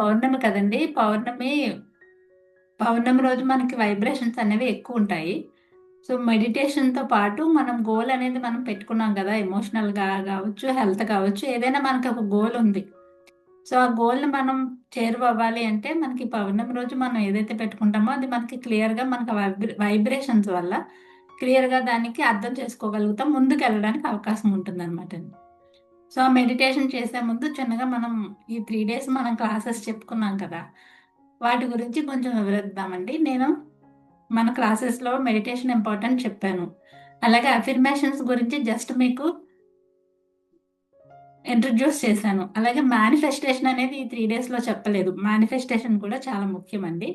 పౌర్ణమి కదండీ! పౌర్ణమి రోజు మనకి వైబ్రేషన్స్ అనేవి ఎక్కువుంటాయి. సో, మెడిటేషన్‌తో పాటు మనం గోల్ అనేది మనం పెట్టుకున్నాం గదా! ఎమోషనల్‌గా గావచ్చు, హెల్త్ కావచ్చు, ఏదైనా మనకొక గోల్ ఉంది. సో, ఆ గోల్‌ని మనం చేరువవ్వాలి అంటే మనకి పౌర్ణమి రోజు మనం ఏదైతే పెట్టుకుంటామో అది మనకి క్లియర్‌గా మనకు వైబ్రేషన్స్ వల్ల క్లియర్‌గా దానికి అర్థం చేసుకోగలుగుతాం. ముందుకెళ్ళడానికి అవకాశం ఉంటుందనమాటండి. సో, ఆ మెడిటేషన్ చేసే ముందు చిన్నగా మనం ఈ 3 డేస్ మనం క్లాసెస్ చెప్పుకున్నాం కదా! వాటి గురించి కొంచెం వివరిద్దామండి. మన క్లాసెస్‌లో మెడిటేషన్ ఇంపార్టెంట్ చెప్పాను. అలాగే అఫర్మేషన్స్ గురించి జస్ట్ మీకు ఇంట్రొడ్యూస్ చేశాను. అలాగే మేనిఫెస్టేషన్ అనేది ఈ 3 డేస్‌లో చెప్పలేదు. మేనిఫెస్టేషన్ కూడా చాలా ముఖ్యమండి.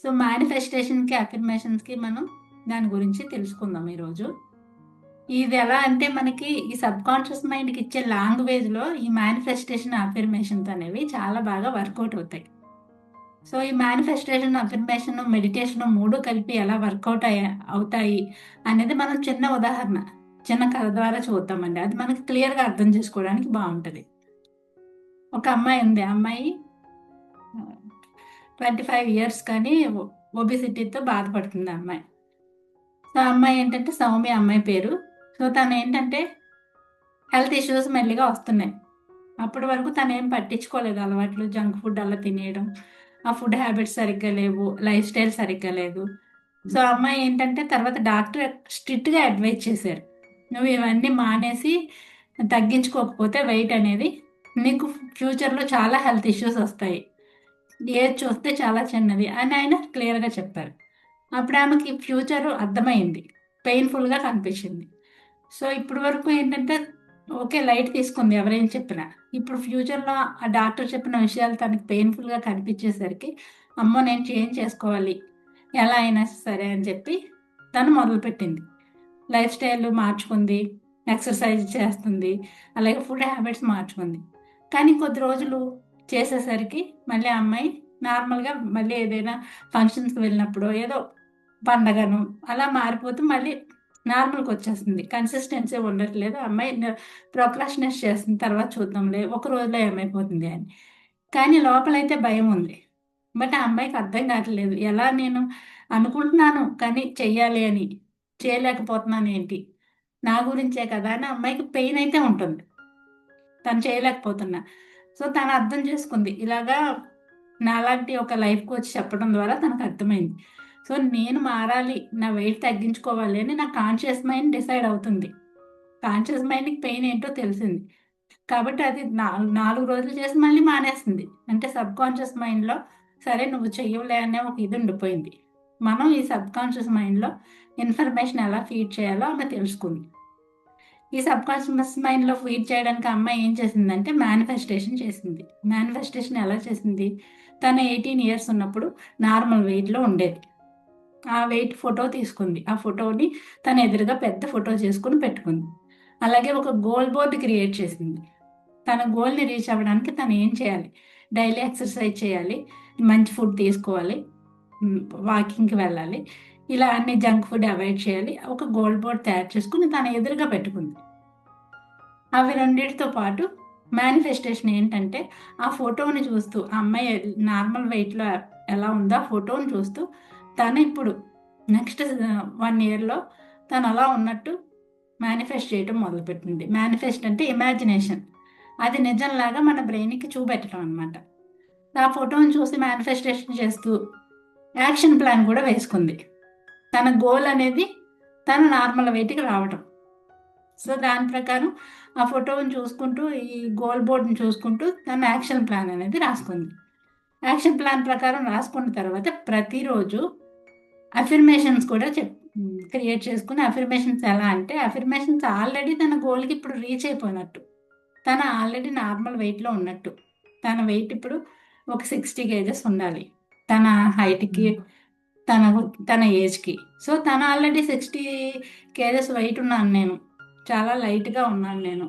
సో, మేనిఫెస్టేషన్‌కి, అఫర్మేషన్స్‌కి మనం దాని గురించి తెలుసుకుందాం ఈరోజు. ఇది ఎలా అంటే మనకి ఈ సబ్‌కాన్షియస్ మైండ్‌కి ఇచ్చే లాంగ్వేజ్‌లో ఈ మేనిఫెస్టేషన్, అఫర్మేషన్స్ అనేవి చాలా బాగా వర్కౌట్ అవుతాయి. సో, ఈ మేనిఫెస్టేషన్, అఫర్మేషన్, మెడిటేషన్ 3 కలిపి ఎలా వర్కౌట్ అవుతాయి అనేది మనం చిన్న ఉదాహరణ, చిన్న కథ ద్వారా చూద్దామండి. అది మనకి క్లియర్‌గా అర్థం చేసుకోవడానికి బావుంటది. ఒక అమ్మాయి ఉంది. ఆ అమ్మాయి 25 ఇయర్స్ కానీ ఒబెసిటీతో బాధపడుతుంది ఆ అమ్మాయి. సో, ఆ అమ్మాయి ఏంటంటే సౌమ్య అమ్మాయి పేరు. సో, తనేంటంటే హెల్త్ ఇష్యూస్ మెల్లిగా వస్తున్నాయి. అప్పటి వరకు తనేం పట్టించుకోలేదు అలవాట్లు. జంక్ ఫుడ్ అలా తినేయడం. ఆ ఫుడ్ హ్యాబిట్స్ సరిగ్గా లేవు. లైఫ్ స్టైల్ సరిగ్గా లేదు. సో, ఆ అమ్మాయి ఏంటంటే తర్వాత డాక్టర్ స్ట్రిక్ట్‌గా అడ్వైజ్ చేశారు. "నువ్వు ఇవన్నీ మానేసి తగ్గించుకోకపోతే వెయిట్ అనేది నీకు ఫ్యూచర్‌లో చాలా హెల్త్ ఇష్యూస్ వస్తాయి. ఏజ్ చూస్తే చాలా చిన్నది" అని ఆయన క్లియర్‌గా చెప్పారు. అప్పుడు ఆమెకి ఫ్యూచర్ అర్థమైంది. పెయిన్‌ఫుల్‌గా కనిపించింది. సో, ఇప్పటి వరకు ఏంటంటే ఓకే. లైట్ తీసుకుంది ఎవరేం చెప్పినా. ఇప్పుడు ఫ్యూచర్‌లో ఆ డాక్టర్ చెప్పిన విషయాలు తనకి పెయిన్‌ఫుల్‌గా కనిపించేసరికి, అమ్మో! నేను చేంజ్ చేసుకోవాలి. ఎలా అయినా సరే అని చెప్పి తను మొదలుపెట్టింది. Life style మార్చుకుంది. ఎక్సర్సైజ్ చేస్తుంది. అలాగే ఫుడ్ హ్యాబిట్స్ మార్చుకుంది. కానీ కొద్ది రోజులు చేసేసరికి మళ్ళీ ఆ అమ్మాయి నార్మల్‌గా మళ్ళీ ఏదైనా ఫంక్షన్స్‌కి వెళ్ళినప్పుడో, ఏదో పండగను అలా మారిపోతూ మళ్ళీ నార్మల్‌కొచ్చేస్తుంది. కన్సిస్టెన్సీ ఉండట్లేదు. ఆ అమ్మాయి ప్రోక్రాస్టినేట్ చేస్తుంది. తర్వాత చూద్దాంలే, ఒక రోజులో ఏమైపోతుంది అని. కానీ లోపలైతే భయముంది. బట్ ఆ అమ్మాయికి అర్థం కావట్లేదు. ఎలా నేను అనుకుంటున్నాను కానీ చెయ్యాలి అని. చేయలేకపోతున్నానేంటి? నా గురించే కదా! అని ఆ అమ్మాయికి పెయిన్ అయితే ఉంటుంది. తను చేయలేకపోతున్నా. సో, తను అర్థం చేసుకుంది. ఇలాగా నాలాంటి ఒక లైఫ్ కోచ్ చెప్పడం ద్వారా తనకు అర్థమైంది. సో, నేను మారాలి, నా వెయిట్ తగ్గించుకోవాలి అని నా కాన్షియస్ మైండ్ డిసైడ్ అవుతుంది. కాన్షియస్ మైండ్‌కి పెయిన్ ఏంటో తెలిసింది. కాబట్టి అది 4 రోజులు చేసి మళ్ళీ మానేస్తుంది. అంటే సబ్‌కాన్షియస్ మైండ్‌లో సరే నువ్వు చెయ్యవులే అనే ఒక ఇది ఉండిపోయింది. మనం ఈ సబ్‌కాన్షియస్ మైండ్‌లో ఇన్ఫర్మేషన్ ఎలా ఫీడ్ చేయాలో ఆమె తెలుసుకుంది. ఈ సబ్‌కాన్షియస్ మైండ్‌లో ఫీడ్ చేయడానికి ఆ అమ్మాయి ఏం చేసిందంటే మేనిఫెస్టేషన్ చేసింది. మేనిఫెస్టేషన్ ఎలా చేసింది? తను 18 ఇయర్స్ ఉన్నప్పుడు నార్మల్ వెయిట్‌లో ఉండేది. ఆ వెయిట్ ఫోటో తీసుకుంది. ఆ ఫోటోని తన ఎదురుగా పెద్ద ఫోటో చేసుకొని పెట్టుకుంది. అలాగే ఒక గోల్ బోర్డ్ క్రియేట్ చేసింది. తన గోల్‌ని రీచ్ అవ్వడానికి తను ఏం చేయాలి? డైలీ ఎక్సర్సైజ్ చేయాలి. మంచి ఫుడ్ తీసుకోవాలి. హ్మ్. వాకింగ్‌కి వెళ్ళాలి. ఇలా అన్ని జంక్ ఫుడ్ అవాయిడ్ చేయాలి. ఒక గోల్ బోర్డ్ తయారు చేసుకొని తన ఎదురుగా పెట్టుకుంది. అవి రెండిటితో పాటు మేనిఫెస్టేషన్ ఏంటంటే, ఆ ఫోటోని చూస్తూ ఆ అమ్మాయి నార్మల్ వెయిట్‌లో ఎలా ఉందో ఆ ఫోటోని చూస్తూ తను ఇప్పుడు నెక్స్ట్ 1 ఇయర్‌లో తను అలా ఉన్నట్టు మేనిఫెస్ట్ చేయటం మొదలుపెట్టింది. మేనిఫెస్ట్ అంటే ఇమాజినేషన్. అది నిజంలాగా మన బ్రెయిన్‌కి చూపెట్టడం అనమాట. ఆ ఫోటోని చూసి మేనిఫెస్టేషన్ చేస్తూ యాక్షన్ ప్లాన్ కూడా వేసుకుంది. తన గోల్ అనేది తను నార్మల్ వెయిట్‌కి రావటం. సో, దాని ప్రకారం ఆ ఫోటోని చూసుకుంటూ, ఈ గోల్ బోర్డ్‌ని చూసుకుంటూ తను యాక్షన్ ప్లాన్ అనేది రాసుకుంది. యాక్షన్ ప్లాన్ ప్రకారం రాసుకున్న తర్వాత ప్రతిరోజు అఫర్మేషన్స్ కూడా క్రియేట్ చేసుకొని అఫర్మేషన్స్ ఎలా అంటే అఫర్మేషన్స్ ఆల్రెడీ తన గోల్‌కి ఇప్పుడు రీచ్ అయిపోయినట్టు. తను ఆల్రెడీ నార్మల్ వెయిట్‌లో ఉన్నట్టు. తన వెయిట్ ఇప్పుడు ఒక 60 కేజెస్ ఉండాలి. తన హైట్‌కి, తన తన ఏజ్‌కి. సో, తను ఆల్రెడీ 60 కేజెస్ వెయిట్ ఉన్నాను నేను. చాలా లైట్‌గా ఉన్నాను నేను.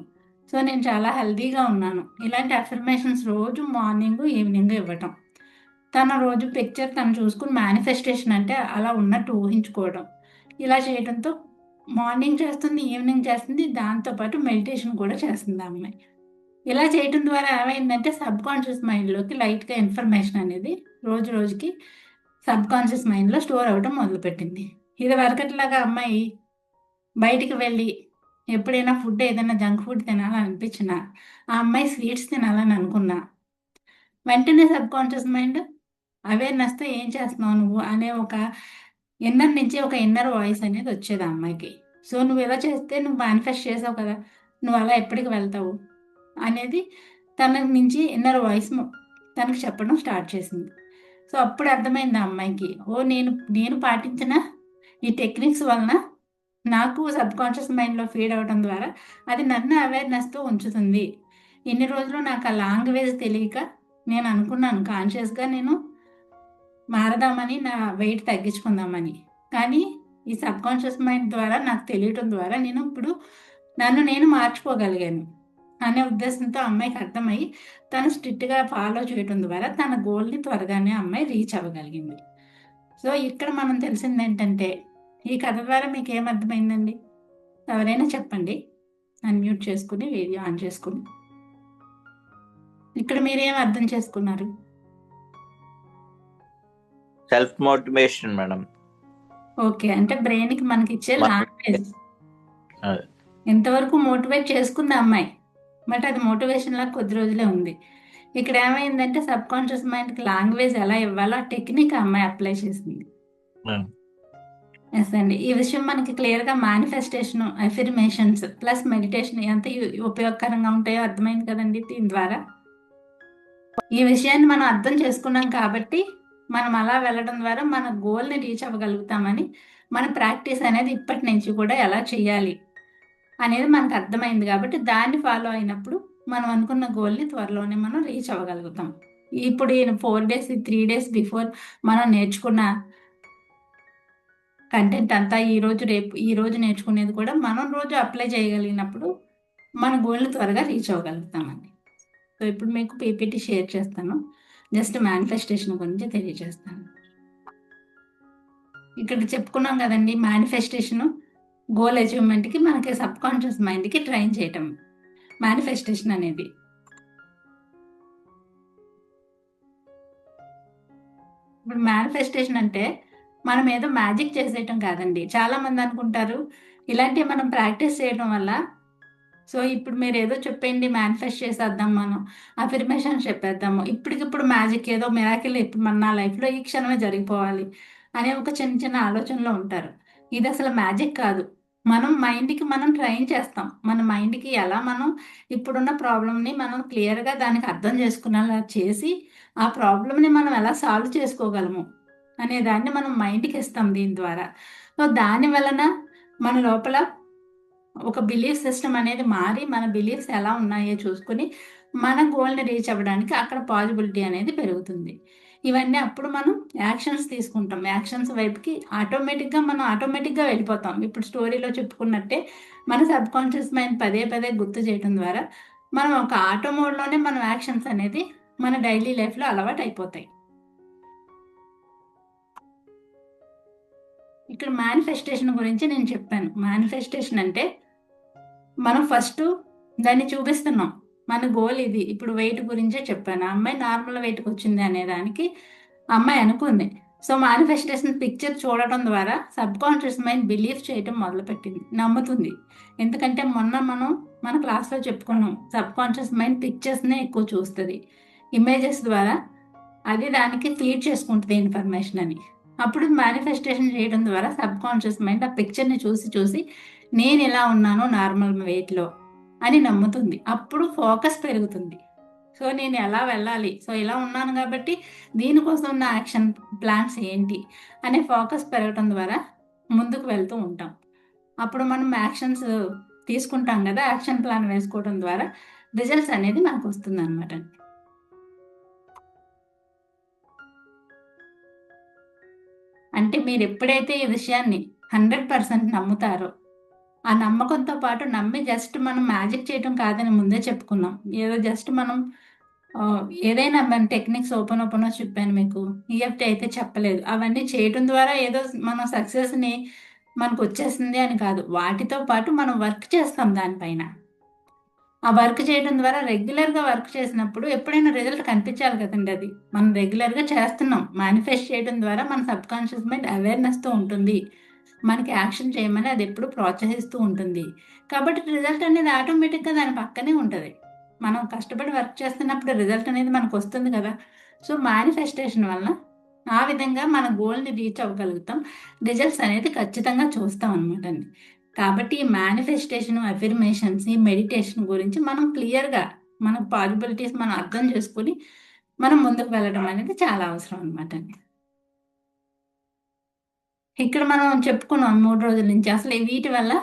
సో, నేను చాలా హెల్తీగా ఉన్నాను. ఇలాంటి అఫర్మేషన్స్ రోజు మార్నింగు, ఈవినింగు ఇవ్వటం. తన రోజు పిక్చర్ తను చూసుకొని మేనిఫెస్టేషన్ అంటే అలా ఉన్నట్టు ఊహించుకోవడం. ఇలా చేయడంతో మార్నింగ్ చేస్తుంది, ఈవినింగ్ చేస్తుంది. దాంతో పాటు మెడిటేషన్ కూడా చేస్తుంది ఆ అమ్మాయి. ఇలా చేయటం ద్వారా ఏమైందంటే సబ్ కాన్షియస్ మైండ్లోకి లైట్గా ఇన్ఫర్మేషన్ అనేది రోజు రోజుకి సబ్ కాన్షియస్ మైండ్లో స్టోర్ అవ్వడం మొదలుపెట్టింది. ఇది వరకట్లాగా అమ్మాయి బయటికి వెళ్ళి ఎప్పుడైనా ఫుడ్ ఏదైనా జంక్ ఫుడ్ తినాలని అనిపించినా, ఆ అమ్మాయి స్వీట్స్ తినాలని అనుకున్నా, వెంటనే సబ్ కాన్షియస్ మైండ్ అవేర్నెస్తో ఏం చేస్తున్నావు నువ్వు అనే ఒక ఇన్నర్ నుంచి ఒక ఇన్నర్ వాయిస్ అనేది వచ్చేది ఆ అమ్మాయికి. సో నువ్వు ఇలా చేస్తే నువ్వు మేనిఫెస్ట్ చేసావు కదా, నువ్వు అలా ఎప్పటికి వెళ్తావు అనేది తన నుంచి ఇన్నర్ వాయిస్ తనకు చెప్పడం స్టార్ట్ చేసింది. సో అప్పుడు అర్థమైంది ఆ అమ్మాయికి, ఓ నేను నేను పాటించిన ఈ టెక్నిక్స్ వలన నాకు సబ్ కాన్షియస్ మైండ్లో ఫీడ్ అవ్వడం ద్వారా అది నన్ను అవేర్నెస్తో ఉంచుతుంది. ఇన్ని రోజులు నాకు ఆ లాంగ్వేజ్ తెలియక నేను అనుకున్నాను కాన్షియస్గా నేను మారదామని, నా వెయిట్ తగ్గించుకుందామని. కానీ ఈ సబ్ కాన్షియస్ మైండ్ ద్వారా నాకు తెలియటం ద్వారా నేను ఇప్పుడు నన్ను నేను మార్చుకోగలిగాను అనే ఉద్దేశంతో అమ్మాయికి అర్థమయ్యి తను స్ట్రిక్ట్గా ఫాలో చేయడం ద్వారా తన గోల్ని త్వరగానే అమ్మాయి రీచ్ అవ్వగలిగింది. సో ఇక్కడ మనం తెలిసింది ఏంటంటే, ఈ కథ ద్వారా మీకు ఏమర్థమైందండి? ఎవరైనా చెప్పండి. అన్మ్యూట్ చేసుకుని వీడియో ఆన్ చేసుకుని. ఇక్కడ మీరేం అర్థం చేసుకున్నారు? Self motivation madam. ఓకే, అంటే బ్రెయిన్కి మనకి ఇచ్చే లాంగ్వేజ్ ఎంతవరకు మోటివేట్ చేసుకుంది అమ్మాయి, బట్ అది మోటివేషన్ లాగా కొద్ది రోజులే ఉంది. ఇక్కడ ఏమైందంటే సబ్ కాన్షియస్ మైండ్కి లాంగ్వేజ్ ఎలా ఇవ్వాలో ఆ టెక్నిక్ అమ్మాయి అప్లై చేసింది. ఎస్ అండి, ఈ విషయం మనకి క్లియర్గా మేనిఫెస్టేషన్, అఫిర్మేషన్స్ ప్లస్ మెడిటేషన్ ఎంత ఉపయోగకరంగా ఉంటాయో అర్థమైంది కదండి దీని ద్వారా. ఈ విషయాన్ని మనం అర్థం చేసుకున్నాం కాబట్టి మనం అలా వెళ్ళడం ద్వారా మన గోల్ని రీచ్ అవ్వగలుగుతామని, మన ప్రాక్టీస్ అనేది ఇప్పటి నుంచి కూడా ఎలా చేయాలి అనేది మనకు అర్థమైంది కాబట్టి దాన్ని ఫాలో అయినప్పుడు మనం అనుకున్న గోల్ని త్వరలోనే మనం రీచ్ అవ్వగలుగుతాం. ఇప్పుడు 4 days 3 days బిఫోర్ మనం నేర్చుకున్న కంటెంట్ అంతా ఈ రోజు నేర్చుకునేది కూడా మనం రోజు అప్లై చేయగలిగినప్పుడు మన గోల్ని త్వరగా రీచ్ అవ్వగలుగుతామండి. సో ఇప్పుడు మీకు పీపీటీ షేర్ చేస్తాను, జస్ట్ మేనిఫెస్టేషన్ గురించి తెలియజేస్తాను. ఇక్కడ చెప్పుకున్నాం కదండి, మేనిఫెస్టేషన్ గోల్ అచీవ్మెంట్కి మనకి సబ్ కాన్షియస్ మైండ్కి ట్రైన్ చేయటం మేనిఫెస్టేషన్ అనేది. ఇప్పుడు మేనిఫెస్టేషన్ అంటే మనం ఏదో మ్యాజిక్ చేసేయటం కాదండి. చాలా మంది అనుకుంటారు ఇలాంటివి మనం ప్రాక్టీస్ చేయడం వల్ల, సో ఇప్పుడు మీరు ఏదో చెప్పండి మేనిఫెస్ట్ చేసేద్దాం, మనం అఫర్మేషన్ చెప్పేద్దాము, ఇప్పటికిప్పుడు మ్యాజిక్ ఏదో మిరాకిల్ ఇప్పుడు నా లైఫ్లో ఈ క్షణమే జరిగిపోవాలి అనే ఒక చిన్న చిన్న ఆలోచనలో ఉంటారు. ఇది అసలు మ్యాజిక్ కాదు. మనం మైండ్కి మనం ట్రైన్ చేస్తాం. మన మైండ్కి ఎలా మనం ఇప్పుడున్న ప్రాబ్లమ్ని మనం క్లియర్గా దానికి అర్థం చేసుకునేలా చేసి ఆ ప్రాబ్లమ్ని మనం ఎలా సాల్వ్ చేసుకోగలము అనే దాన్ని మనం మైండ్కి ఇస్తాం దీని ద్వారా. సో దాని వలన మన లోపల ఒక బిలీఫ్ సిస్టమ్ అనేది మారి మన బిలీఫ్స్ ఎలా ఉన్నాయో చూసుకుని మన గోల్ని రీచ్ అవ్వడానికి అక్కడ పాజిబిలిటీ అనేది పెరుగుతుంది. ఇవన్నీ అప్పుడు మనం యాక్షన్స్ తీసుకుంటాం. యాక్షన్స్ వైపుకి మనం ఆటోమేటిక్గా వెళ్ళిపోతాం. ఇప్పుడు స్టోరీలో చెప్పుకున్నట్టే మన సబ్ కాన్షియస్ మైండ్ పదే పదే గుర్తు చేయడం ద్వారా మనం ఒక ఆటో మోడ్లోనే మనం యాక్షన్స్ అనేది మన డైలీ లైఫ్లో అలవాటు అయిపోతాయి. ఇక్కడ మేనిఫెస్టేషన్ గురించి నేను చెప్పాను. మేనిఫెస్టేషన్ అంటే మనం ఫస్ట్ దాన్ని చూపిస్తున్నాం, మన గోల్ ఇది. ఇప్పుడు వెయిట్ గురించే చెప్పాను, ఆ అమ్మాయి నార్మల్ వెయిట్కి వచ్చింది అనే దానికి అమ్మాయి అనుకుంది. సో మేనిఫెస్టేషన్ పిక్చర్ చూడటం ద్వారా సబ్ కాన్షియస్ మైండ్ బిలీవ్ చేయటం మొదలుపెట్టింది, నమ్ముతుంది. ఎందుకంటే మొన్న మనం మన క్లాస్లో చెప్పుకున్నాం, సబ్ కాన్షియస్ మైండ్ పిక్చర్స్నే ఎక్కువ చూస్తుంది, ఇమేజెస్ ద్వారా అది దానికి ఫీడ్ చేసుకుంటుంది ఇన్ఫర్మేషన్ అని. అప్పుడు మేనిఫెస్టేషన్ చేయడం ద్వారా సబ్ కాన్షియస్ మైండ్ ఆ పిక్చర్ని చూసి చూసి నేను ఇలా ఉన్నాను నార్మల్ వెయిట్లో అని నమ్ముతుంది. అప్పుడు ఫోకస్ పెరుగుతుంది. సో నేను ఎలా వెళ్ళాలి, సో ఇలా ఉన్నాను కాబట్టి దీనికోసం ఉన్న యాక్షన్ ప్లాన్స్ ఏంటి అనే ఫోకస్ పెరగడం ద్వారా ముందుకు వెళ్తూ ఉంటాం. అప్పుడు మనం యాక్షన్స్ తీసుకుంటాం కదా, యాక్షన్ ప్లాన్ వేసుకోవడం ద్వారా రిజల్ట్స్ అనేది మనకు వస్తుంది అనమాట. అంటే మీరు ఎప్పుడైతే ఈ విషయాన్ని 100% నమ్ముతారో, ఆ నమ్మకంతో పాటు నమ్మి జస్ట్ మనం మ్యాజిక్ చేయటం కాదని ముందే చెప్పుకున్నాం. ఏదో జస్ట్ మనం ఏదైనా మన టెక్నిక్స్ ఓపెన్ చెప్పాను మీకు, ఈఎఫ్టీ అయితే చెప్పలేదు. అవన్నీ చేయటం ద్వారా ఏదో మనం సక్సెస్ని మనకు వచ్చేస్తుంది అని కాదు, వాటితో పాటు మనం వర్క్ చేస్తాం దానిపైన. ఆ వర్క్ చేయడం ద్వారా రెగ్యులర్గా వర్క్ చేసినప్పుడు ఎప్పుడైనా రిజల్ట్ కనిపించాలి కదండి. అది మనం రెగ్యులర్గా చేస్తున్నాం. మేనిఫెస్ట్ చేయడం ద్వారా మన సబ్ కాన్షియస్ మైండ్ అవేర్నెస్తో ఉంటుంది. మనకి యాక్షన్ చేయమని అది ఎప్పుడు ప్రోత్సహిస్తూ ఉంటుంది. కాబట్టి రిజల్ట్ అనేది ఆటోమేటిక్గా దాని పక్కనే ఉంటుంది. మనం కష్టపడి వర్క్ చేస్తున్నప్పుడు రిజల్ట్ అనేది మనకు వస్తుంది కదా. సో మేనిఫెస్టేషన్ వలన ఆ విధంగా మన గోల్ని రీచ్ అవ్వగలుగుతాం. రిజల్ట్స్ అనేది ఖచ్చితంగా చూస్తాం అనమాట అండి. కాబట్టి ఈ మేనిఫెస్టేషన్, అఫర్మేషన్స్, ఈ మెడిటేషన్ గురించి మనం క్లియర్గా మన పాసిబిలిటీస్ మనం అర్థం చేసుకుని మనం ముందుకు వెళ్ళడం అనేది చాలా అవసరం అనమాట అండి. ఇక్కడ మనం చెప్పుకున్నాం 3 రోజుల నుంచి అసలు వీటి వల్ల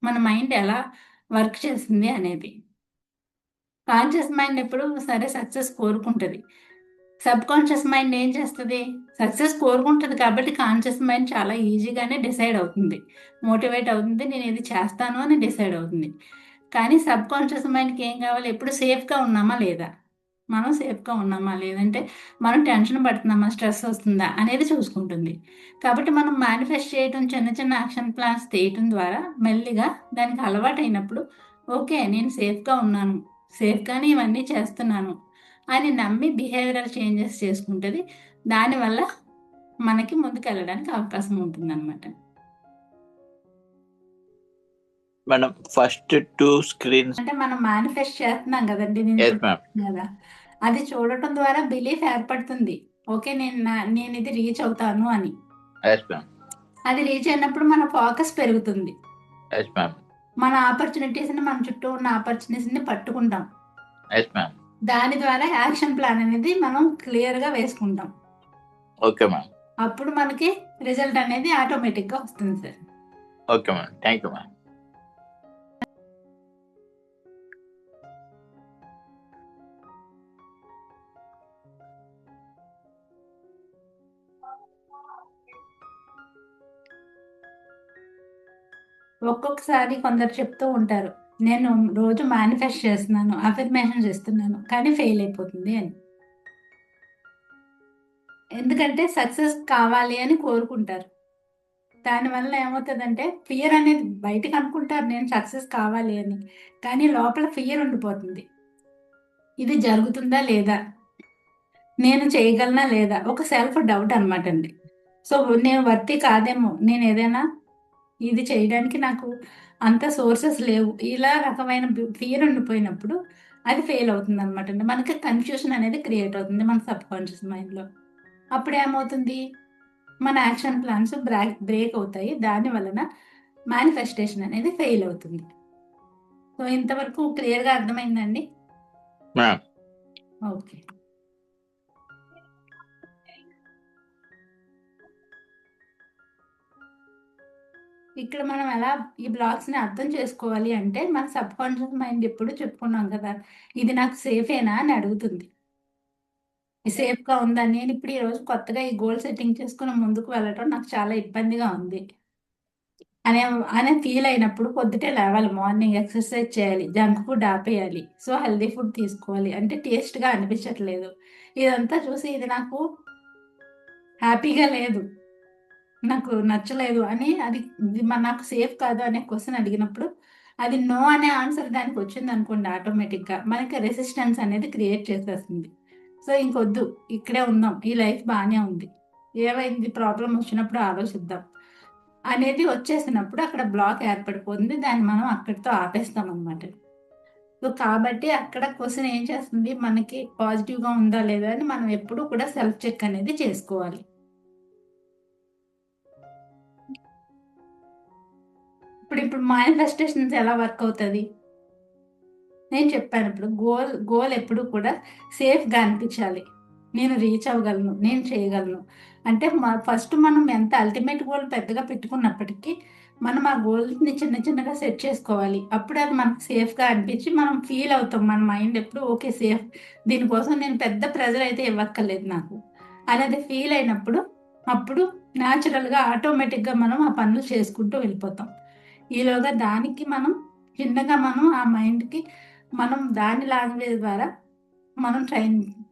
మన మైండ్ ఎలా వర్క్ చేస్తుంది అనేది. కాన్షియస్ మైండ్ ఎప్పుడు సరే సక్సెస్ కోరుకుంటుంది. సబ్ కాన్షియస్ మైండ్ ఏం చేస్తుంది? సక్సెస్ కోరుకుంటుంది కాబట్టి కాన్షియస్ మైండ్ చాలా ఈజీగానే డిసైడ్ అవుతుంది, మోటివేట్ అవుతుంది, నేను ఇది చేస్తాను అని డిసైడ్ అవుతుంది. కానీ సబ్ కాన్షియస్ మైండ్కి ఏం కావాలి? ఎప్పుడు సేఫ్గా ఉన్నామా లేదా, మనం సేఫ్గా ఉన్నామా లేదంటే మనం టెన్షన్ పడుతున్నామా, స్ట్రెస్ వస్తుందా అనేది చూసుకుంటుంది. కాబట్టి మనం మేనిఫెస్ట్ చేయడం, చిన్న చిన్న యాక్షన్ ప్లాన్స్ తీయటం ద్వారా మెల్లిగా దానికి అలవాటు అయినప్పుడు ఓకే నేను సేఫ్గా ఉన్నాను, సేఫ్గానే ఇవన్నీ చేస్తున్నాను అని నమ్మి బిహేవియరల్ చేంజెస్ చేసుకుంటుంది. దానివల్ల మనకి ముందుకు వెళ్ళడానికి అవకాశం ఉంటుంది అనమాట. Madam first 2 screens. అంటే మనం మేనిఫెస్ట్ చేస్తున్నాం కదండి, నేను ఎస్ ఇప్పుడు మ్యామ్. కదా, అది చూడటం ద్వారా బిలీఫ్ ఏర్పడుతుంది. ఓకే నేను ఇది రీచ్ అవుతాను అని. Yes ma'am. అది రీచ్ అయినప్పుడు మన ఫోకస్ పెరుగుతుంది. Yes ma'am. మన ఆపర్చునిటీస్ని, మన చుట్టూ ఉన్న ఆపర్చునిటీస్ని పట్టుకుంటాం. Yes ma'am. దాని ద్వారా యాక్షన్ ప్లాన్ అనేది మనం క్లియర్గా వేసుకుంటాం. Okay ma'am. అప్పుడు మనకి రిజల్ట్ అనేది ఆటోమేటిక్గా వస్తుంది sir. Okay ma'am, thank you ma'am. ఒక్కొక్కసారి కొందరు చెప్తూ ఉంటారు, నేను రోజు మేనిఫెస్ట్ చేస్తున్నాను, అఫర్మేషన్స్ ఇస్తున్నాను, కానీ ఫెయిల్ అయిపోతుంది అని. ఎందుకంటే సక్సెస్ కావాలి అని కోరుకుంటారు. దానివల్ల ఏమవుతుందంటే ఫియర్ అనేది బయటకు అనుకుంటారు నేను సక్సెస్ కావాలి అని, కానీ లోపల ఫియర్ ఉండిపోతుంది. ఇది జరుగుతుందా లేదా, నేను చేయగలనా లేదా, ఒక సెల్ఫ్ డౌట్ అనమాట అండి. సో నేను వర్తి కాదేమో, నేను ఏదైనా ఇది చేయడానికి నాకు అంత సోర్సెస్ లేవు, ఇలా రకమైన ఫియర్ ఉండిపోయినప్పుడు అది ఫెయిల్ అవుతుంది అనమాట అండి. మనకి కన్ఫ్యూషన్ అనేది క్రియేట్ అవుతుంది మన సబ్ కాన్షియస్ మైండ్లో. అప్పుడు ఏమవుతుంది? మన యాక్షన్ ప్లాన్స్ బ్రేక్ అవుతాయి. దాని వలన మేనిఫెస్టేషన్ అనేది ఫెయిల్ అవుతుంది. సో ఇంతవరకు క్లియర్గా అర్థమైందండి? మ్యామ్. ఓకే. ఇక్కడ మనం ఎలా ఈ బ్లాగ్స్ని అర్థం చేసుకోవాలి అంటే, మన సబ్ కాన్షియస్ మైండ్ ఎప్పుడు చెప్పుకున్నాం కదా, ఇది నాకు సేఫేనా అని అడుగుతుంది. సేఫ్గా ఉందా, నేను ఇప్పుడు ఈరోజు కొత్తగా ఈ గోల్ సెట్టింగ్ చేసుకుని ముందుకు వెళ్ళటం నాకు చాలా ఇబ్బందిగా ఉంది అనే అనే ఫీల్ అయినప్పుడు పొద్దుటే లేవాలి, మార్నింగ్ ఎక్సర్సైజ్ చేయాలి, జంక్ ఫుడ్ ఆపేయాలి, సో హెల్దీ ఫుడ్ తీసుకోవాలి, అంటే టేస్ట్గా అనిపించట్లేదు, ఇదంతా చూసి ఇది నాకు హ్యాపీగా లేదు, నాకు నచ్చలేదు అని, అది ఇది నాకు సేఫ్ కాదు అనే క్వశ్చన్ అడిగినప్పుడు అది నో అనే ఆన్సర్ దానికి వచ్చింది అనుకోండి, ఆటోమేటిక్గా మనకి రెసిస్టెన్స్ అనేది క్రియేట్ చేసేస్తుంది. సో ఇంకొద్దు, ఇక్కడే ఉందాం, ఈ లైఫ్ బాగానే ఉంది, ఏమైంది ప్రాబ్లం వచ్చినప్పుడు ఆలోచిద్దాం అనేది వచ్చేసినప్పుడు అక్కడ బ్లాక్ ఏర్పడిపోతుంది, దాన్ని మనం అక్కడితో ఆపేస్తాం అనమాట. సో కాబట్టి అక్కడ క్వశ్చన్ ఏం చేస్తుంది, మనకి పాజిటివ్గా ఉందా లేదా అని మనం ఎప్పుడూ కూడా సెల్ఫ్ చెక్ అనేది చేసుకోవాలి. ఇప్పుడు మేనిఫెస్టేషన్స్ ఎలా వర్క్ అవుతుంది నేను చెప్పాను. ఇప్పుడు గోల్ ఎప్పుడు కూడా సేఫ్గా అనిపించాలి, నేను రీచ్ అవ్వగలను, నేను చేయగలను. అంటే ఫస్ట్ మనం ఎంత అల్టిమేట్ గోల్ పెద్దగా పెట్టుకున్నప్పటికీ మనం ఆ గోల్ని చిన్న చిన్నగా సెట్ చేసుకోవాలి. అప్పుడు అది మనకు సేఫ్గా అనిపించి మనం ఫీల్ అవుతాం, మన మైండ్ ఎప్పుడు ఓకే సేఫ్, దీనికోసం నేను పెద్ద ప్రెజర్ అయితే ఇవ్వక్కర్లేదు నాకు అనేది ఫీల్ అయినప్పుడు అప్పుడు న్యాచురల్గా ఆటోమేటిక్గా మనం ఆ పనులు చేసుకుంటూ వెళ్ళిపోతాం. ఈలోగా దానికి మనం చిన్నగా మనం ఆ మైండ్కి మనం దాని లాంగ్వేజ్ ద్వారా మనం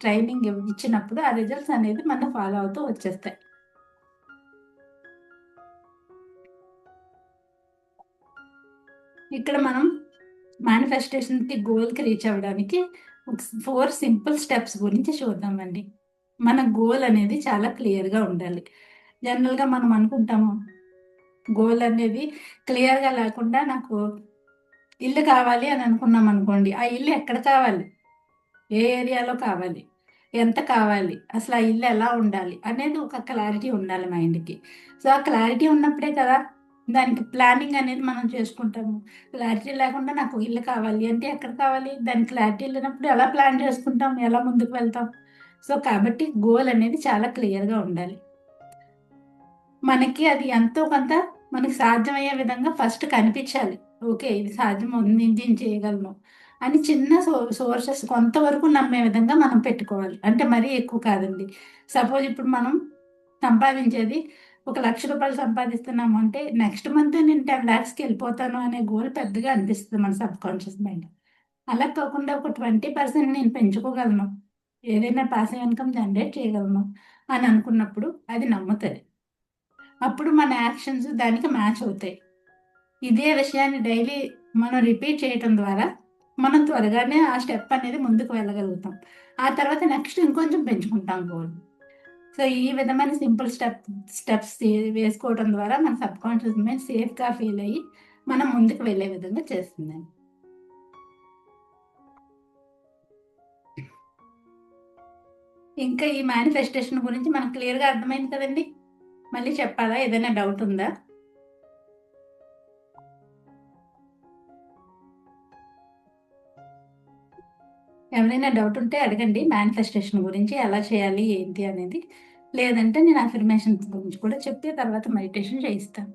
ట్రైనింగ్ ఇచ్చినప్పుడు ఆ రిజల్ట్స్ అనేది మనం ఫాలో అవుతూ వచ్చేస్తాయి. ఇక్కడ మనం మేనిఫెస్టేషన్కి గోల్కి రీచ్ అవ్వడానికి ఒక 4 సింపుల్ స్టెప్స్ గురించి చూద్దామండి. మన గోల్ అనేది చాలా క్లియర్గా ఉండాలి. జనరల్గా మనం అనుకుంటాము గోల్ అనేది క్లియర్గా లేకుండా నాకు ఇల్లు కావాలి అని అనుకున్నాం అనుకోండి, ఆ ఇల్లు ఎక్కడ కావాలి, ఏ ఏరియాలో కావాలి, ఎంత కావాలి, అసలు ఆ ఇల్లు ఎలా ఉండాలి అనేది ఒక క్లారిటీ ఉండాలి మైండ్కి. సో ఆ క్లారిటీ ఉన్నప్పుడే కదా దానికి ప్లానింగ్ అనేది మనం చేసుకుంటాము. క్లారిటీ లేకుండా నాకు ఇల్లు కావాలి అంటే ఎక్కడ కావాలి, దానికి క్లారిటీ లేనప్పుడు ఎలా ప్లాన్ చేసుకుంటాం, ఎలా ముందుకు వెళ్తాం. సో కాబట్టి గోల్ అనేది చాలా క్లియర్గా ఉండాలి. మనకి అది ఎంతో కొంత మనకి సాధ్యమయ్యే విధంగా ఫస్ట్ కనిపించాలి. ఓకే, ఇది సాధ్యం ఉంది, దీన్ని చేయగలను అని చిన్న సోర్సెస్ కొంతవరకు నమ్మే విధంగా మనం పెట్టుకోవాలి. అంటే మరీ ఎక్కువ కాదండి. సపోజ్ ఇప్పుడు మనం సంపాదించేది ఒక 1,00,000 రూపాయలు సంపాదిస్తున్నాము అంటే నెక్స్ట్ మంత్ నేను 10 lakhsకి వెళ్ళిపోతాను అనే గోల్ పెద్దగా అనిపిస్తుంది మన సబ్ కాన్షియస్ మైండ్. అలా కాకుండా ఒక 20% నేను పెంచుకోగలను, ఏదైనా పాసివ్ ఇన్కమ్ జనరేట్ చేయగలను అని అనుకున్నప్పుడు అది నమ్ముతుంది. అప్పుడు మన యాక్షన్స్ దానికి మ్యాచ్ అవుతాయి. ఇదే విషయాన్ని డైలీ మనం రిపీట్ చేయటం ద్వారా మనం త్వరగానే ఆ స్టెప్ అనేది ముందుకు వెళ్ళగలుగుతాం. ఆ తర్వాత నెక్స్ట్ ఇంకొంచెం పెంచుకుంటాం గోల్. సో ఈ విధమైన సింపుల్ స్టెప్స్ వేసుకోవడం ద్వారా మన సబ్ కాన్షియస్ మైండ్ సేఫ్గా ఫీల్ అయ్యి మనం ముందుకు వెళ్ళే విధంగా చేస్తుందండి. ఇంకా ఈ మేనిఫెస్టేషన్ గురించి మనకు క్లియర్గా అర్థమైంది కదండి. మళ్ళీ చెప్పాలా, ఏదైనా డౌట్ ఉందా? ఎవరైనా డౌట్ ఉంటే అడగండి, మేనిఫెస్టేషన్ గురించి ఎలా చేయాలి ఏంటి అనేది. లేదంటే నేను అఫర్మేషన్స్ గురించి కూడా చెప్తే తర్వాత మెడిటేషన్ చేయిస్తాను.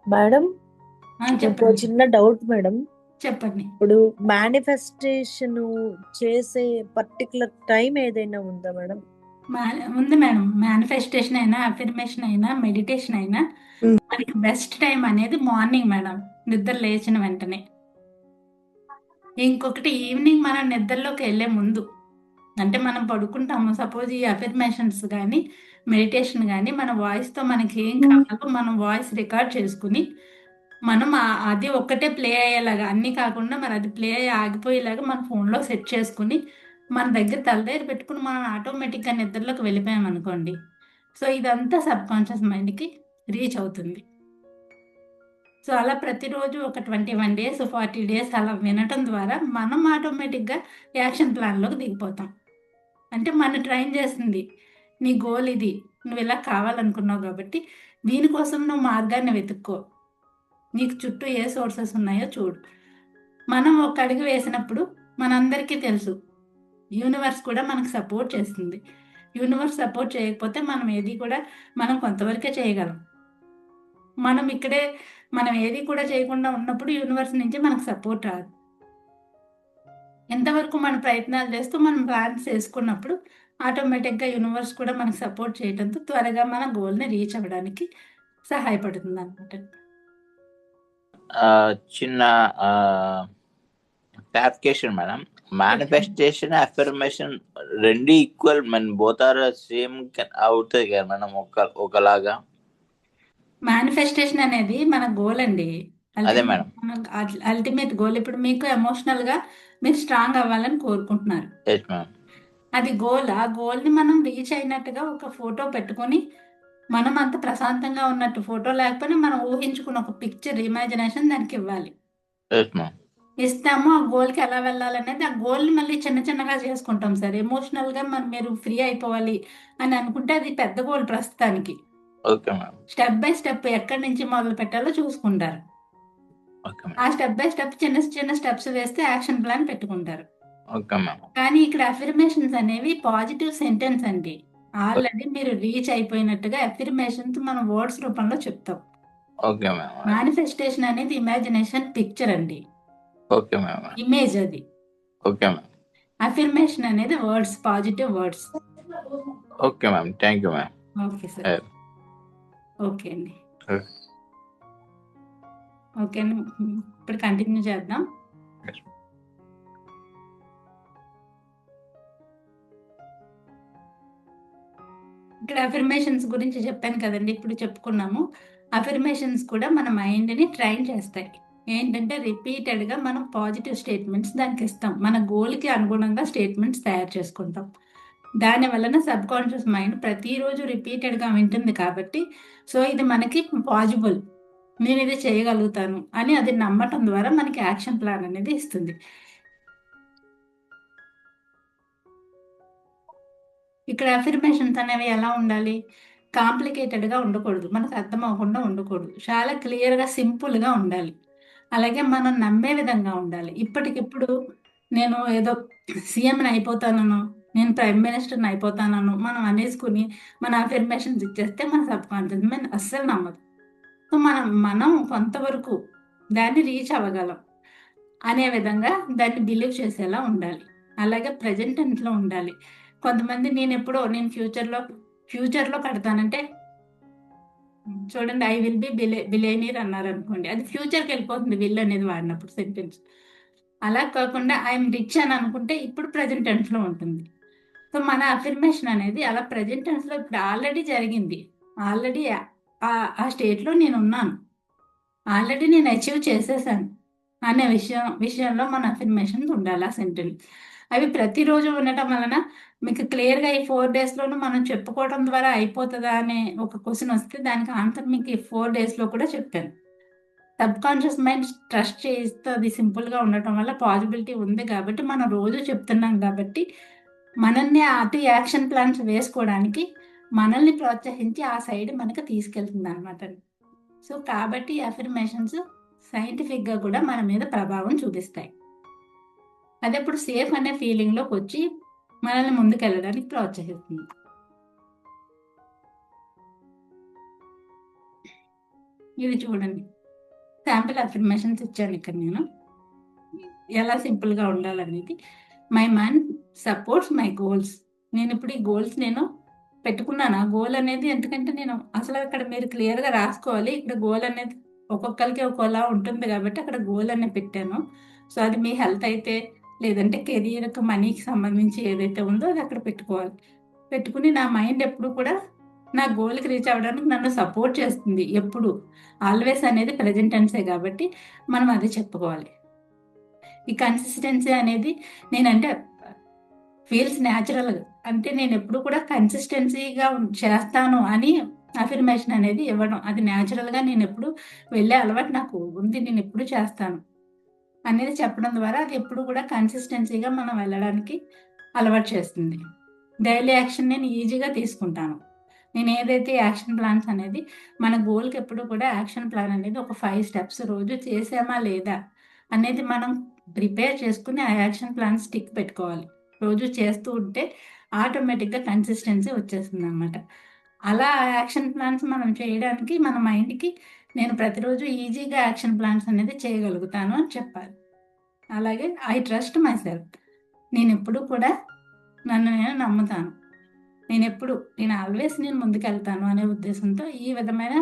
మేడం, ఇంకో చెప్పండి చిన్న డౌట్ మేడం. చెప్పండి. ఇప్పుడు మేనిఫెస్టేషన్ చేసే పర్టికులర్ టైం ఏదైనా ఉందా మేడం? ఉంది మేడం. మేనిఫెస్టేషన్ అయినా అఫర్మేషన్ అయినా మెడిటేషన్ అయినా మనకి బెస్ట్ టైం అనేది మార్నింగ్ మేడం, నిద్ర లేచిన వెంటనే. ఇంకొకటి ఈవినింగ్ మనం నిద్రలోకి వెళ్ళే ముందు, అంటే మనం పడుకుంటాము. సపోజ్ ఈ అఫర్మేషన్స్ కానీ మెడిటేషన్ కానీ మన వాయిస్తో మనకి ఏం కావాలో మనం వాయిస్ రికార్డ్ చేసుకుని మనం అది ఒక్కటే ప్లే అయ్యేలాగా, అన్నీ కాకుండా మరి అది ప్లే అయ్యి ఆగిపోయేలాగా మన ఫోన్లో సెట్ చేసుకుని మన దగ్గర తల దగ్గర పెట్టుకుని మనం ఆటోమేటిక్గా నిద్రలోకి వెళ్ళిపోయాం అనుకోండి. సో ఇదంతా సబ్ కాన్షియస్ మైండ్కి రీచ్ అవుతుంది. సో అలా ప్రతిరోజు ఒక 21 days 40 days అలా వినటం ద్వారా మనం ఆటోమేటిక్గా యాక్షన్ ప్లాన్లోకి దిగిపోతాం. అంటే మన ట్రైన్ చేస్తుంది, నీ గోల్ ఇది, నువ్వు ఇలా కావాలనుకున్నావు కాబట్టి దీనికోసం నువ్వు మార్గాన్ని వెతుక్కో, నీకు చుట్టూ ఏ సోర్సెస్ ఉన్నాయో చూడు. మనం ఒక అడుగు వేసినప్పుడు మనందరికీ తెలుసు యూనివర్స్ కూడా మనకు సపోర్ట్ చేస్తుంది. యూనివర్స్ సపోర్ట్ చేయకపోతే మనం ఏది కూడా మనం కొంతవరకే చేయగలం. మనం ఏది కూడా చేయకుండా ఉన్నప్పుడు యూనివర్స్ నుంచి మనకు సపోర్ట్ రాదు. ఎంతవరకు మన ప్రయత్నాలు చేస్తూ మనం ప్లాన్స్ చేసుకున్నప్పుడు ఆటోమేటిక్గా యూనివర్స్ కూడా మనకు సపోర్ట్ చేయడంతో త్వరగా మన గోల్ని రీచ్ అవ్వడానికి సహాయపడుతుంది అనమాట. చిన్న క్లారిఫికేషన్ మేడం. మేనిఫెస్టేషన్ అఫర్మేషన్ రెండు ఈక్వల్, మన బోత్ ఆర్ సేమ్ అవుతుంది కదా మేడం, ఒకలాగా? మేనిఫెస్టేషన్ అనేది మన గోల్ అండి. అదే మేడం. Ultimate goal. ఇప్పుడు మీకు ఎమోషనల్గా మీరు స్ట్రాంగ్ అవ్వాలని కోరుకుంటున్నారు, ఎస్ మ్యామ్. అది గోల్. ఆ గోల్ని మనం రీచ్ అయినట్టుగా ఒక ఫోటో పెట్టుకొని మనం అంత ప్రశాంతంగా ఉన్నట్టు, ఫోటో లేకపోయినా మనం ఊహించుకున్న ఒక పిక్చర్ ఇమాజినేషన్ దానికి ఇవ్వాలి. Yes ma'am. ఇస్తాము. ఆ గోల్కి ఎలా వెళ్ళాలనేది, ఆ గోల్ని మళ్ళీ చిన్న చిన్నగా చేసుకుంటాం సార్. ఎమోషనల్గా మీరు ఫ్రీ అయిపోవాలి అని అనుకుంటే అది పెద్ద గోల్ ప్రస్తుతానికి. Okay ma'am. Step by step ఎక్కడి నుంచి మొదలు పెట్టాలో చూసుకుంటారు. ఓకే ఆ స్టెప్ బై స్టెప్ చిన్న చిన్న స్టెప్స్ వేస్తే యాక్షన్ ప్లాన్ పెట్టుకుంటారు. Okay ma'am. కానీ ఇక్కడ అఫర్మేషన్స్ అనేవి పాజిటివ్ సెంటెన్స్ అండి. ఆల్రెడీ మీరు రీచ్ అయిపోయినట్టుగా అఫర్మేషన్స్ మనం వర్డ్స్ రూపంలో చెప్తాం. Okay ma'am. మేనిఫెస్టేషన్ అనేది ఇమాజినేషన్ పిక్చర్ అండి, ఓకే మ్యామ్. ఇమేజ్ అది. Okay ma'am. అఫర్మేషన్ అనేది words, positive words. Okay ma'am. Thank you ma'am. Okay sir. Okay అండి. ఓకే అండి, ఇప్పుడు కంటిన్యూ చేద్దాం. ఇక్కడ అఫర్మేషన్స్ గురించి చెప్పాను కదండి, ఇప్పుడు చెప్పుకున్నాము. అఫర్మేషన్స్ కూడా మన మైండ్ని ట్రైన్ చేస్తాయి. ఏంటంటే రిపీటెడ్గా మనం పాజిటివ్ స్టేట్మెంట్స్ దానికి ఇస్తాం. మన గోల్కి అనుగుణంగా స్టేట్మెంట్స్ తయారు చేసుకుంటాం. దాని వలన సబ్ కాన్షియస్ మైండ్ ప్రతిరోజు రిపీటెడ్గా వింటుంది కాబట్టి, సో ఇది మనకి పాజిబుల్, నేను ఇది చేయగలుగుతాను అని అది నమ్మటం ద్వారా మనకి యాక్షన్ ప్లాన్ అనేది ఇస్తుంది. ఇక్కడ అఫర్మేషన్స్ అనేవి ఎలా ఉండాలి? కాంప్లికేటెడ్గా ఉండకూడదు, మనకు అర్థం అవ్వకుండా ఉండకూడదు, చాలా క్లియర్గా సింపుల్గా ఉండాలి. అలాగే మనం నమ్మే విధంగా ఉండాలి. ఇప్పటికిప్పుడు నేను ఏదో సీఎంని అయిపోతానను, నేను ప్రైమ్ మినిస్టర్ని అయిపోతానను మనం అనేసుకుని మన అఫర్మేషన్స్ ఇచ్చేస్తే మన సబ్ కాన్షియస్ మైండ్ అస్సలు నమ్మదు. సో మనం కొంతవరకు దాన్ని రీచ్ అవ్వగలం అనే విధంగా దాన్ని బిలీవ్ చేసేలా ఉండాలి. అలాగే ప్రజెంట్ టెన్స్లో ఉండాలి. కొంతమంది నేను ఫ్యూచర్లో కడతానంటే, చూడండి, ఐ విల్ బి బిలేనీర్ అన్నారు అనుకోండి, అది ఫ్యూచర్కి వెళ్ళిపోతుంది విల్ అనేది వాడినప్పుడు సెంటెన్స్. అలా కాకుండా ఐఎమ్ రిచ్ అని అనుకుంటే ఇప్పుడు ప్రజెంట్ టెన్స్లో ఉంటుంది. సో మన అఫర్మేషన్ అనేది అలా ప్రజెంట్ టెన్స్లో ఇప్పుడు ఆల్రెడీ జరిగింది, ఆల్రెడీ ఆ స్టేట్లో నేను ఉన్నాను, ఆల్రెడీ నేను అచీవ్ చేసేసాను అనే విషయంలో మన అఫర్మేషన్స్ ఉండాలి. ఆ సెంటెన్స్ అవి ప్రతిరోజు ఉండటం వలన మీకు క్లియర్గా ఈ 4 డేస్లోనూ మనం చెప్పుకోవడం ద్వారా అయిపోతుందా అనే ఒక క్వశ్చన్ వస్తే దానికి ఆన్సర్ మీకు ఈ 4 డేస్లో కూడా చెప్పాను. సబ్ కాన్షియస్ మైండ్ ట్రస్ట్ చేస్తుంది సింపుల్గా ఉండటం వల్ల పాసిబిలిటీ ఉంది కాబట్టి మనం రోజు చెప్తున్నాం కాబట్టి మనల్ని అటు యాక్షన్ ప్లాన్స్ వేసుకోవడానికి మనల్ని ప్రోత్సహించి ఆ సైడ్ మనకు తీసుకెళ్తుంది అనమాట. సో కాబట్టి అఫర్మేషన్స్ సైంటిఫిక్గా కూడా మన మీద ప్రభావం చూపిస్తాయి. అది అప్పుడు సేఫ్ అనే ఫీలింగ్లోకి వచ్చి మనల్ని ముందుకెళ్ళడానికి ప్రోత్సహిస్తుంది. ఇది చూడండి, శాంపిల్ అఫర్మేషన్స్ ఇచ్చాను ఇక్కడ నేను, ఎలా సింపుల్గా ఉండాలనేది. My mind supports my goals. నేను ఇప్పుడు ఈ గోల్స్ నేను పెట్టుకున్నాను. ఆ గోల్ అనేది ఎందుకంటే నేను అసలు అక్కడ మీరు క్లియర్గా రాసుకోవాలి. ఇక్కడ గోల్ అనేది ఒక్కొక్కరికి ఒక్కోలా ఉంటుంది కాబట్టి అక్కడ గోల్ అనేది పెట్టాను. సో అది మీ హెల్త్ అయితే, లేదంటే కెరియర్కి, మనీకి సంబంధించి ఏదైతే ఉందో అది అక్కడ పెట్టుకోవాలి. పెట్టుకుని నా మైండ్ ఎప్పుడు కూడా నా గోల్కి రీచ్ అవ్వడానికి నన్ను సపోర్ట్ చేస్తుంది. ఎప్పుడు ఆల్వేస్ అనేది ప్రెజెంట్ టెన్సే కాబట్టి మనం అది చెప్పుకోవాలి. ఈ కన్సిస్టెన్సీ అనేది నేనంటే ఫీల్స్ న్యాచురల్గా, అంటే నేను ఎప్పుడు కూడా కన్సిస్టెన్సీగా చేస్తాను అని అఫర్మేషన్ అనేది ఇవ్వడం, అది న్యాచురల్గా నేను ఎప్పుడు వెళ్ళే అలవాటు నాకు ఉంది, నేను ఎప్పుడు చేస్తాను అనేది చెప్పడం ద్వారా అది ఎప్పుడు కూడా కన్సిస్టెన్సీగా మనం వెళ్ళడానికి అలవాటు చేస్తుంది. డైలీ యాక్షన్ నేను ఈజీగా తీసుకుంటాను. నేను ఏదైతే యాక్షన్ ప్లాన్స్ అనేది మన గోల్కి ఎప్పుడు కూడా యాక్షన్ ప్లాన్ అనేది ఒక 5 స్టెప్స్ రోజు చేసామా లేదా అనేది మనం ప్రిపేర్ చేసుకుని ఆ యాక్షన్ ప్లాన్ స్టిక్ పెట్టుకోవాలి. రోజు చేస్తూ ఉంటే ఆటోమేటిక్గా కన్సిస్టెన్సీ వచ్చేస్తుంది అనమాట. అలా యాక్షన్ ప్లాన్స్ మనం చేయడానికి మన మైండ్కి నేను ప్రతిరోజు ఈజీగా యాక్షన్ ప్లాన్స్ అనేది చేయగలుగుతాను అని చెప్పాలి. అలాగే ఐ ట్రస్ట్ మై సెల్ఫ్. నేను ఎప్పుడు కూడా నన్ను నేను నమ్ముతాను, నేను ఆల్వేస్ నేను ముందుకెళ్తాను అనే ఉద్దేశంతో ఈ విధమైన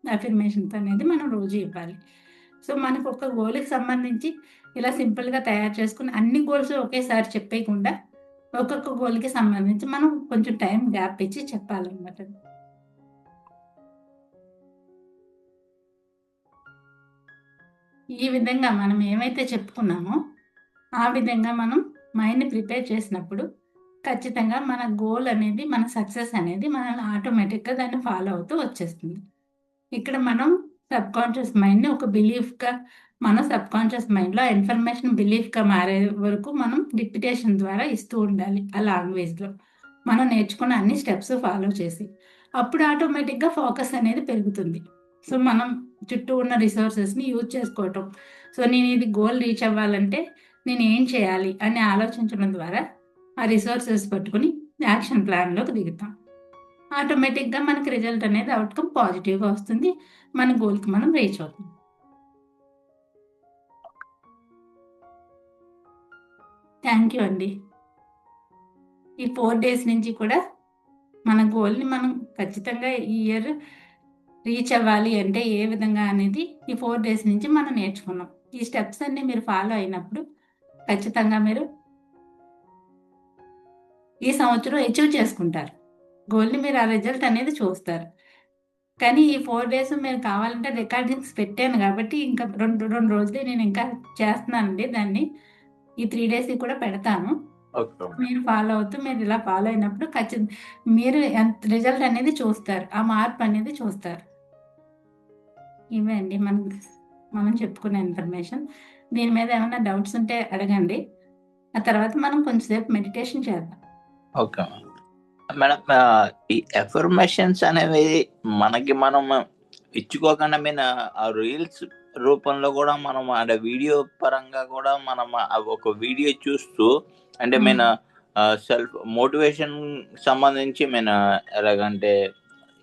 అఫర్మేషన్స్ అనేది మనం రోజు ఇవ్వాలి. సో మనకు ఒక గోల్కి సంబంధించి ఇలా సింపుల్గా తయారు చేసుకుని అన్ని గోల్స్ ఒకేసారి చెప్పేయకుండా ఒక్కొక్క గోల్కి సంబంధించి మనం కొంచెం టైం గ్యాప్ ఇచ్చి చెప్పాలన్నమాట. ఈ విధంగా మనం ఏమైతే చెప్పుకున్నామో ఆ విధంగా మనం మైండ్ని ప్రిపేర్ చేసినప్పుడు ఖచ్చితంగా మన గోల్ అనేది, మన సక్సెస్ అనేది మనల్ని ఆటోమేటిక్గా దాన్ని ఫాలో అవుతూ వచ్చేస్తుంది. ఇక్కడ మనం సబ్ కాన్షియస్ మైండ్ని ఒక బిలీఫ్గా, మన సబ్ కాన్షియస్ మైండ్లో ఇన్ఫర్మేషన్ బిలీఫ్గా మారే వరకు మనం రిపిటేషన్ ద్వారా ఇస్తూ ఉండాలి. ఆ లాంగ్వేజ్లో మనం నేర్చుకున్న అన్ని స్టెప్స్ ఫాలో చేసి అప్పుడు ఆటోమేటిక్గా ఫోకస్ అనేది పెరుగుతుంది. సో మనం చుట్టూ ఉన్న రిసోర్సెస్ని యూజ్ చేసుకోవటం. సో నేను ఇది గోల్ రీచ్ అవ్వాలంటే నేను ఏం చేయాలి అని ఆలోచించడం ద్వారా ఆ రిసోర్సెస్ పట్టుకుని యాక్షన్ ప్లాన్లోకి దిగుతాం. ఆటోమేటిక్గా మనకి రిజల్ట్ అనేది అవుట్కమ్ పాజిటివ్గా వస్తుంది, మన గోల్కి మనం రీచ్ అవుతాం. థ్యాంక్ యూ అండి. ఈ 4 డేస్ నుంచి కూడా మన గోల్ని మనం ఖచ్చితంగా ఈ ఇయర్ రీచ్ అవ్వాలి అంటే ఏ విధంగా అనేది ఈ 4 డేస్ నుంచి మనం నేర్చుకున్నాం. ఈ స్టెప్స్ అన్ని మీరు ఫాలో అయినప్పుడు ఖచ్చితంగా మీరు ఈ సంవత్సరం అచీవ్ చేసుకుంటారు. గోల్ని మీరు ఆ రిజల్ట్ అనేది చూస్తారు. కానీ ఈ 4 డేస్ మీరు కావాలంటే రికార్డింగ్స్ పెట్టాను కాబట్టి ఇంకా 2 రోజులే నేను ఇంకా చేస్తున్నానండి దాన్ని. ఈ 3 డేస్ కూడా పెడతాను. ఓకే మీరు ఫాలో అవుతూ మీరు ఇలా ఫాలో అయినప్పుడు మీరు ఎంత రిజల్ట్ అనేది చూస్తారు. ఆ మార్పు అనేది చూస్తారు. ఇవే అండి మనం చెప్పుకునే ఇన్ఫర్మేషన్. దీని మీద ఏమైనా డౌట్స్ ఉంటే అడగండి. ఆ తర్వాత మనం కొంచెంసేపు మెడిటేషన్ చేద్దాం. Okay madam. ఈ ఎఫర్మేషన్స్ అనేవి మనకి మనం ఇచ్చుకోకుండా ఆ రీల్స్ రూపంలో కూడా మనం అంటే వీడియో పరంగా కూడా మనం ఒక వీడియో చూస్తూ అంటే సెల్ఫ్ మోటివేషన్ సంబంధించి ఎలాగంటే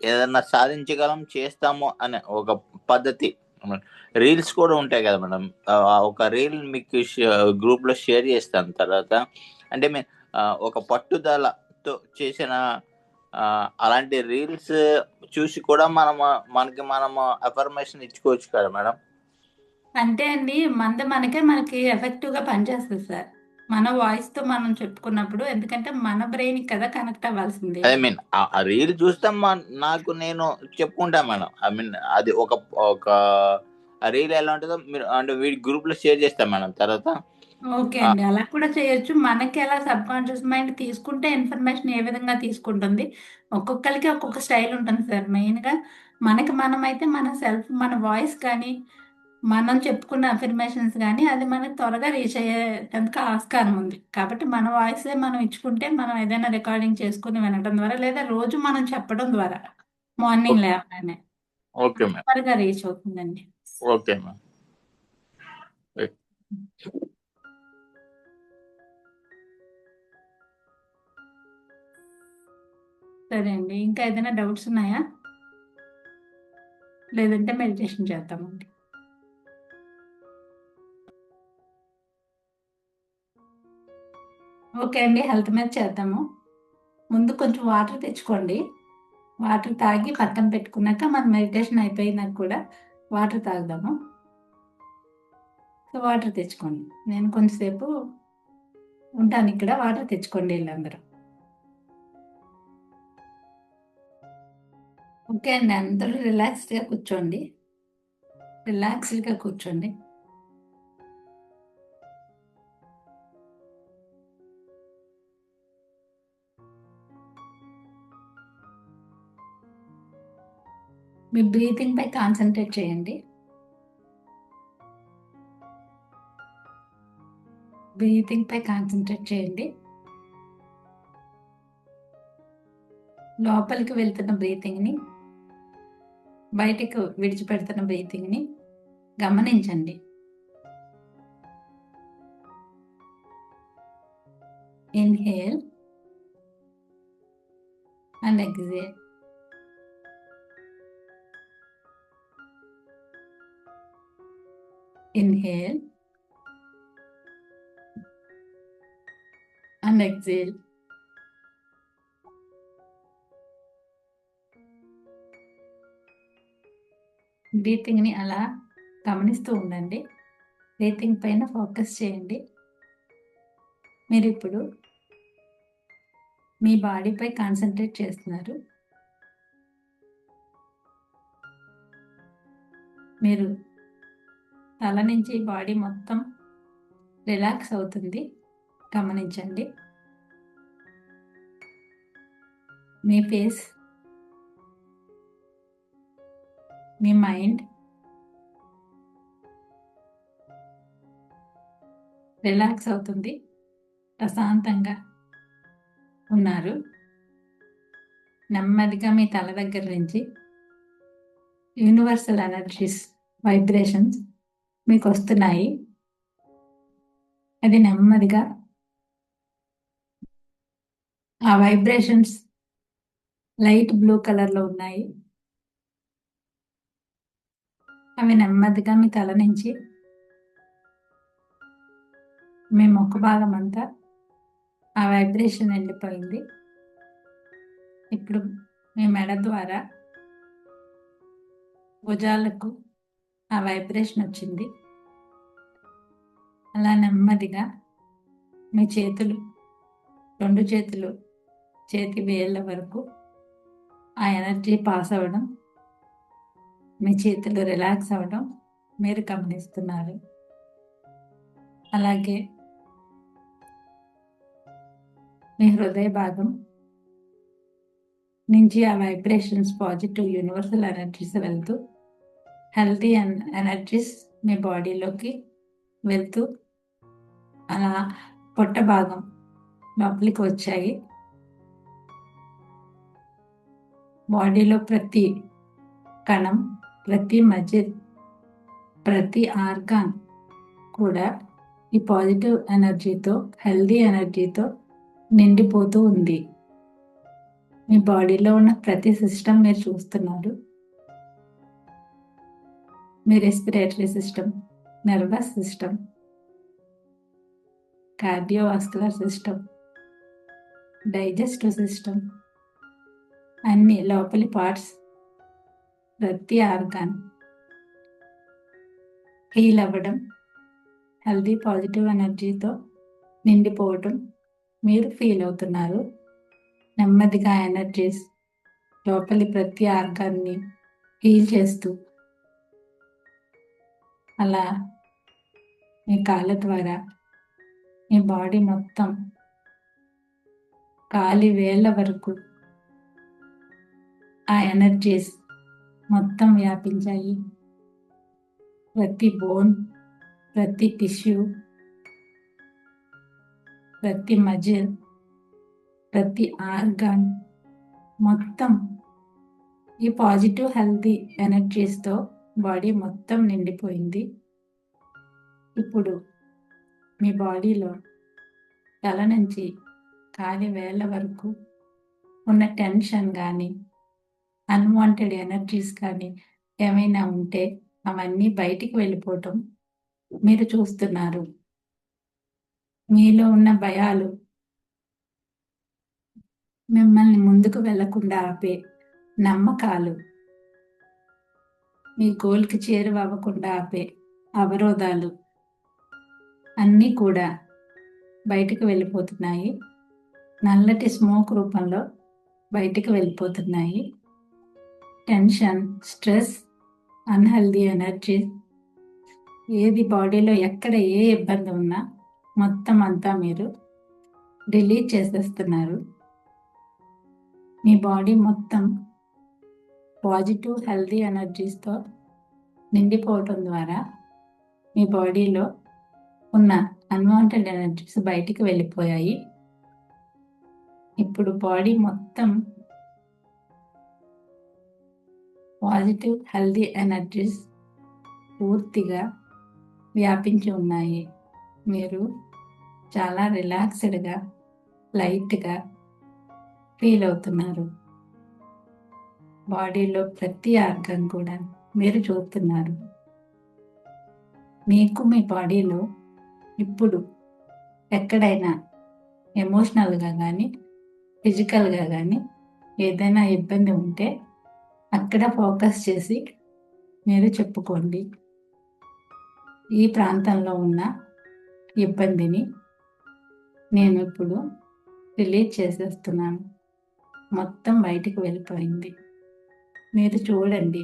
ఏదన్నా సాధించగలం చేస్తాము అనే ఒక పద్ధతి రీల్స్ కూడా ఉంటాయి కదా మేడం. ఒక రీల్ మీకు గ్రూప్ లో షేర్ చేస్తాను తర్వాత. అంటే ఒక పట్టుదలతో చేసిన అలాంటి రీల్స్ చూసి కూడా మనము అఫర్మేషన్ ఇచ్చుకోవచ్చు కదా మేడం. అంటే అండి మనకి ఎఫెక్టివ్ గా పనిచేస్తుంది సార్. మన వాయిస్ తో మనం చెప్పుకున్నప్పుడు, ఎందుకంటే మన బ్రెయిన్ కదా కనెక్ట్ అవ్వాల్సింది. ఐ మీన్ ఆ రీల్ చూస్తాం నాకు నేను చెప్పుకుంటా మేడం. ఐ మీన్ అది ఒక ఒక రీల్ ఎలా ఉంటుందో మీరు అంటే వీడి గ్రూప్ లో షేర్ చేస్తాం మేడం తర్వాత. ఓకే అండి, అలా కూడా చేయొచ్చు. మనకి ఎలా సబ్ కాన్షియస్ మైండ్ తీసుకుంటే ఇన్ఫర్మేషన్ ఏ విధంగా తీసుకుంటుంది, ఒక్కొక్కరికి ఒక్కొక్క స్టైల్ ఉంటుంది సార్. మెయిన్ గా మనమైతే మన వాయిస్ కానీ మనం చెప్పుకున్న అఫర్మేషన్స్ కానీ అది మనకి త్వరగా రీచ్ అయ్యేందుకు ఆస్కారం ఉంది. కాబట్టి మన వాయిసే మనం ఇచ్చుకుంటే, మనం ఏదైనా రికార్డింగ్ చేసుకుని వినడం ద్వారా లేదా రోజు మనం చెప్పడం ద్వారా మార్నింగ్ లేవగానే ఓకే మ్యామ్. త్వరగా రీచ్ అవుతుందండి. Okay ma'am. సరే అండి, ఇంకా ఏదైనా డౌట్స్ ఉన్నాయా? లేదంటే మెడిటేషన్ చేద్దామండి. ఓకే అండి, హెల్త్ మీద చేద్దాము. ముందు కొంచెం వాటర్ తెచ్చుకోండి. వాటర్ తాగి పక్కన పెట్టుకున్నాక మన మెడిటేషన్ అయిపోయినాక కూడా వాటర్ తాగుదాము. సో వాటర్ తెచ్చుకోండి. నేను కొంచెంసేపు ఉంటాను ఇక్కడ. వాటర్ తెచ్చుకోండి వీళ్ళందరూ. ఓకే అండి, అందరూ రిలాక్స్డ్గా కూర్చోండి. రిలాక్స్డ్గా కూర్చోండి. మీ బ్రీతింగ్ పై కాన్సన్ట్రేట్ చేయండి. బ్రీతింగ్ పై కాన్సన్ట్రేట్ చేయండి. లోపలికి వెళ్తున్న బ్రీతింగ్ని, బయటికి విడిచిపెడుతున్న బ్రీతింగ్ని గమనించండి. Inhale and exhale. Inhale and exhale. బ్రీతింగ్ని అలా గమనిస్తూ ఉండండి. బ్రీతింగ్ పైన ఫోకస్ చేయండి. మీరు ఇప్పుడు మీ బాడీపై కాన్సన్ట్రేట్ చేస్తున్నారు. మీరు తల నుంచి బాడీ మొత్తం రిలాక్స్ అవుతుంది, గమనించండి. మీ ఫేస్, మీ మైండ్ రిలాక్స్ అవుతుంది, ప్రశాంతంగా ఉన్నారు. నెమ్మదిగా మీ తల దగ్గర నుంచి యూనివర్సల్ ఎనర్జీస్, వైబ్రేషన్స్ మీకు వస్తున్నాయి. అది నెమ్మదిగా ఆ వైబ్రేషన్స్ లైట్ బ్లూ కలర్లో ఉన్నాయి. అవి నెమ్మదిగా మీ తల నుంచి మీ ముఖ భాగం అంతా ఆ వైబ్రేషన్ వెళ్ళిపోయింది. ఇప్పుడు మీ మెడ ద్వారా భుజాలకు ఆ వైబ్రేషన్ వచ్చింది. అలా నెమ్మదిగా మీ చేతులు, 2 చేతులు, చేతి వేళ్ళ వరకు ఆ ఎనర్జీ పాస్ అవ్వడం, మీ చేతులు రిలాక్స్ అవ్వడం మీరు గమనిస్తున్నారు. అలాగే మీ హృదయ భాగం నుంచి ఆ వైబ్రేషన్స్ పాజిటివ్ యూనివర్సల్ ఎనర్జీస్ వెళ్తూ హెల్తీ ఎనర్జీస్ మీ బాడీలోకి వెళ్తూ అలా పొట్ట భాగం లోపలికి వచ్చాయి. బాడీలో ప్రతి కణం, ప్రతి మజిల్, ప్రతి ఆర్గాన్ కూడా ఈ పాజిటివ్ ఎనర్జీతో, హెల్దీ ఎనర్జీతో నిండిపోతూ ఉంది. మీ బాడీలో ఉన్న ప్రతి సిస్టమ్ మీరు చూస్తున్నారు. మీ respiratory system, nervous system, cardiovascular system, digestive system, అన్ని లోపలి పార్ట్స్, ప్రతి ఆర్గాన్ హీల్ అవ్వడం, హెల్దీ పాజిటివ్ ఎనర్జీతో నిండిపోవటం మీరు ఫీల్ అవుతున్నారు. నెమ్మదిగా ఎనర్జీస్ లోపలి ప్రతి ఆర్గాన్ని హీల్ చేస్తూ అలా మీ కాళ్ళ ద్వారా మీ బాడీ మొత్తం కాలి వేళ్ళ వరకు ఆ ఎనర్జీస్ మొత్తం వ్యాపించాయి. ప్రతి బోన్, ప్రతి టిష్యూ, ప్రతి మజిల్, ప్రతి ఆర్గాన్ మొత్తం ఈ పాజిటివ్ హెల్తీ ఎనర్జీస్తో బాడీ మొత్తం నిండిపోయింది. ఇప్పుడు మీ బాడీలో తల నుంచి కాలి వేళ్ళ వరకు ఉన్న టెన్షన్ కానీ, అన్వాంటెడ్ ఎనర్జీస్ కానీ ఏమైనా ఉంటే అవన్నీ బయటికి వెళ్ళిపోవటం మీరు చూస్తున్నారు. మీలో ఉన్న భయాలు, మిమ్మల్ని ముందుకు వెళ్లకుండా ఆపే నమ్మకాలు, మీ గోల్కి చేరువవ్వకుండా ఆపే అవరోధాలు అన్నీ కూడా బయటికి వెళ్ళిపోతున్నాయి. నల్లటి స్మోక్ రూపంలో బయటికి వెళ్ళిపోతున్నాయి. టెన్షన్, స్ట్రెస్, అన్హెల్దీ ఎనర్జీ, ఏది బాడీలో ఎక్కడ ఏ ఇబ్బంది ఉన్నా మొత్తం అంతా మీరు రిలీజ్ చేసేస్తున్నారు. మీ బాడీ మొత్తం పాజిటివ్ హెల్దీ ఎనర్జీస్తో నిండిపోవటం ద్వారా మీ బాడీలో ఉన్న అన్వాంటెడ్ ఎనర్జీస్ బయటికి వెళ్ళిపోయాయి. ఇప్పుడు బాడీ మొత్తం పాజిటివ్ హెల్దీ ఎనర్జీస్ పూర్తిగా వ్యాపించి ఉన్నాయి. మీరు చాలా రిలాక్స్డ్గా, లైట్గా ఫీల్ అవుతున్నారు. బాడీలో ప్రతి ఆర్గన్ కూడా మీరు చూస్తున్నారు. మీకు మీ బాడీలో ఇప్పుడు ఎక్కడైనా ఎమోషనల్గా కానీ, ఫిజికల్గా కానీ ఏదైనా ఇబ్బంది ఉంటే అక్కడ ఫోకస్ చేసి మీరు చెప్పుకోండి. ఈ ప్రాంతంలో ఉన్న ఇబ్బందిని నేను ఇప్పుడు రిలీజ్ చేసేస్తున్నాను. మొత్తం బయటికి వెళ్ళిపోయింది. మీరు చూడండి,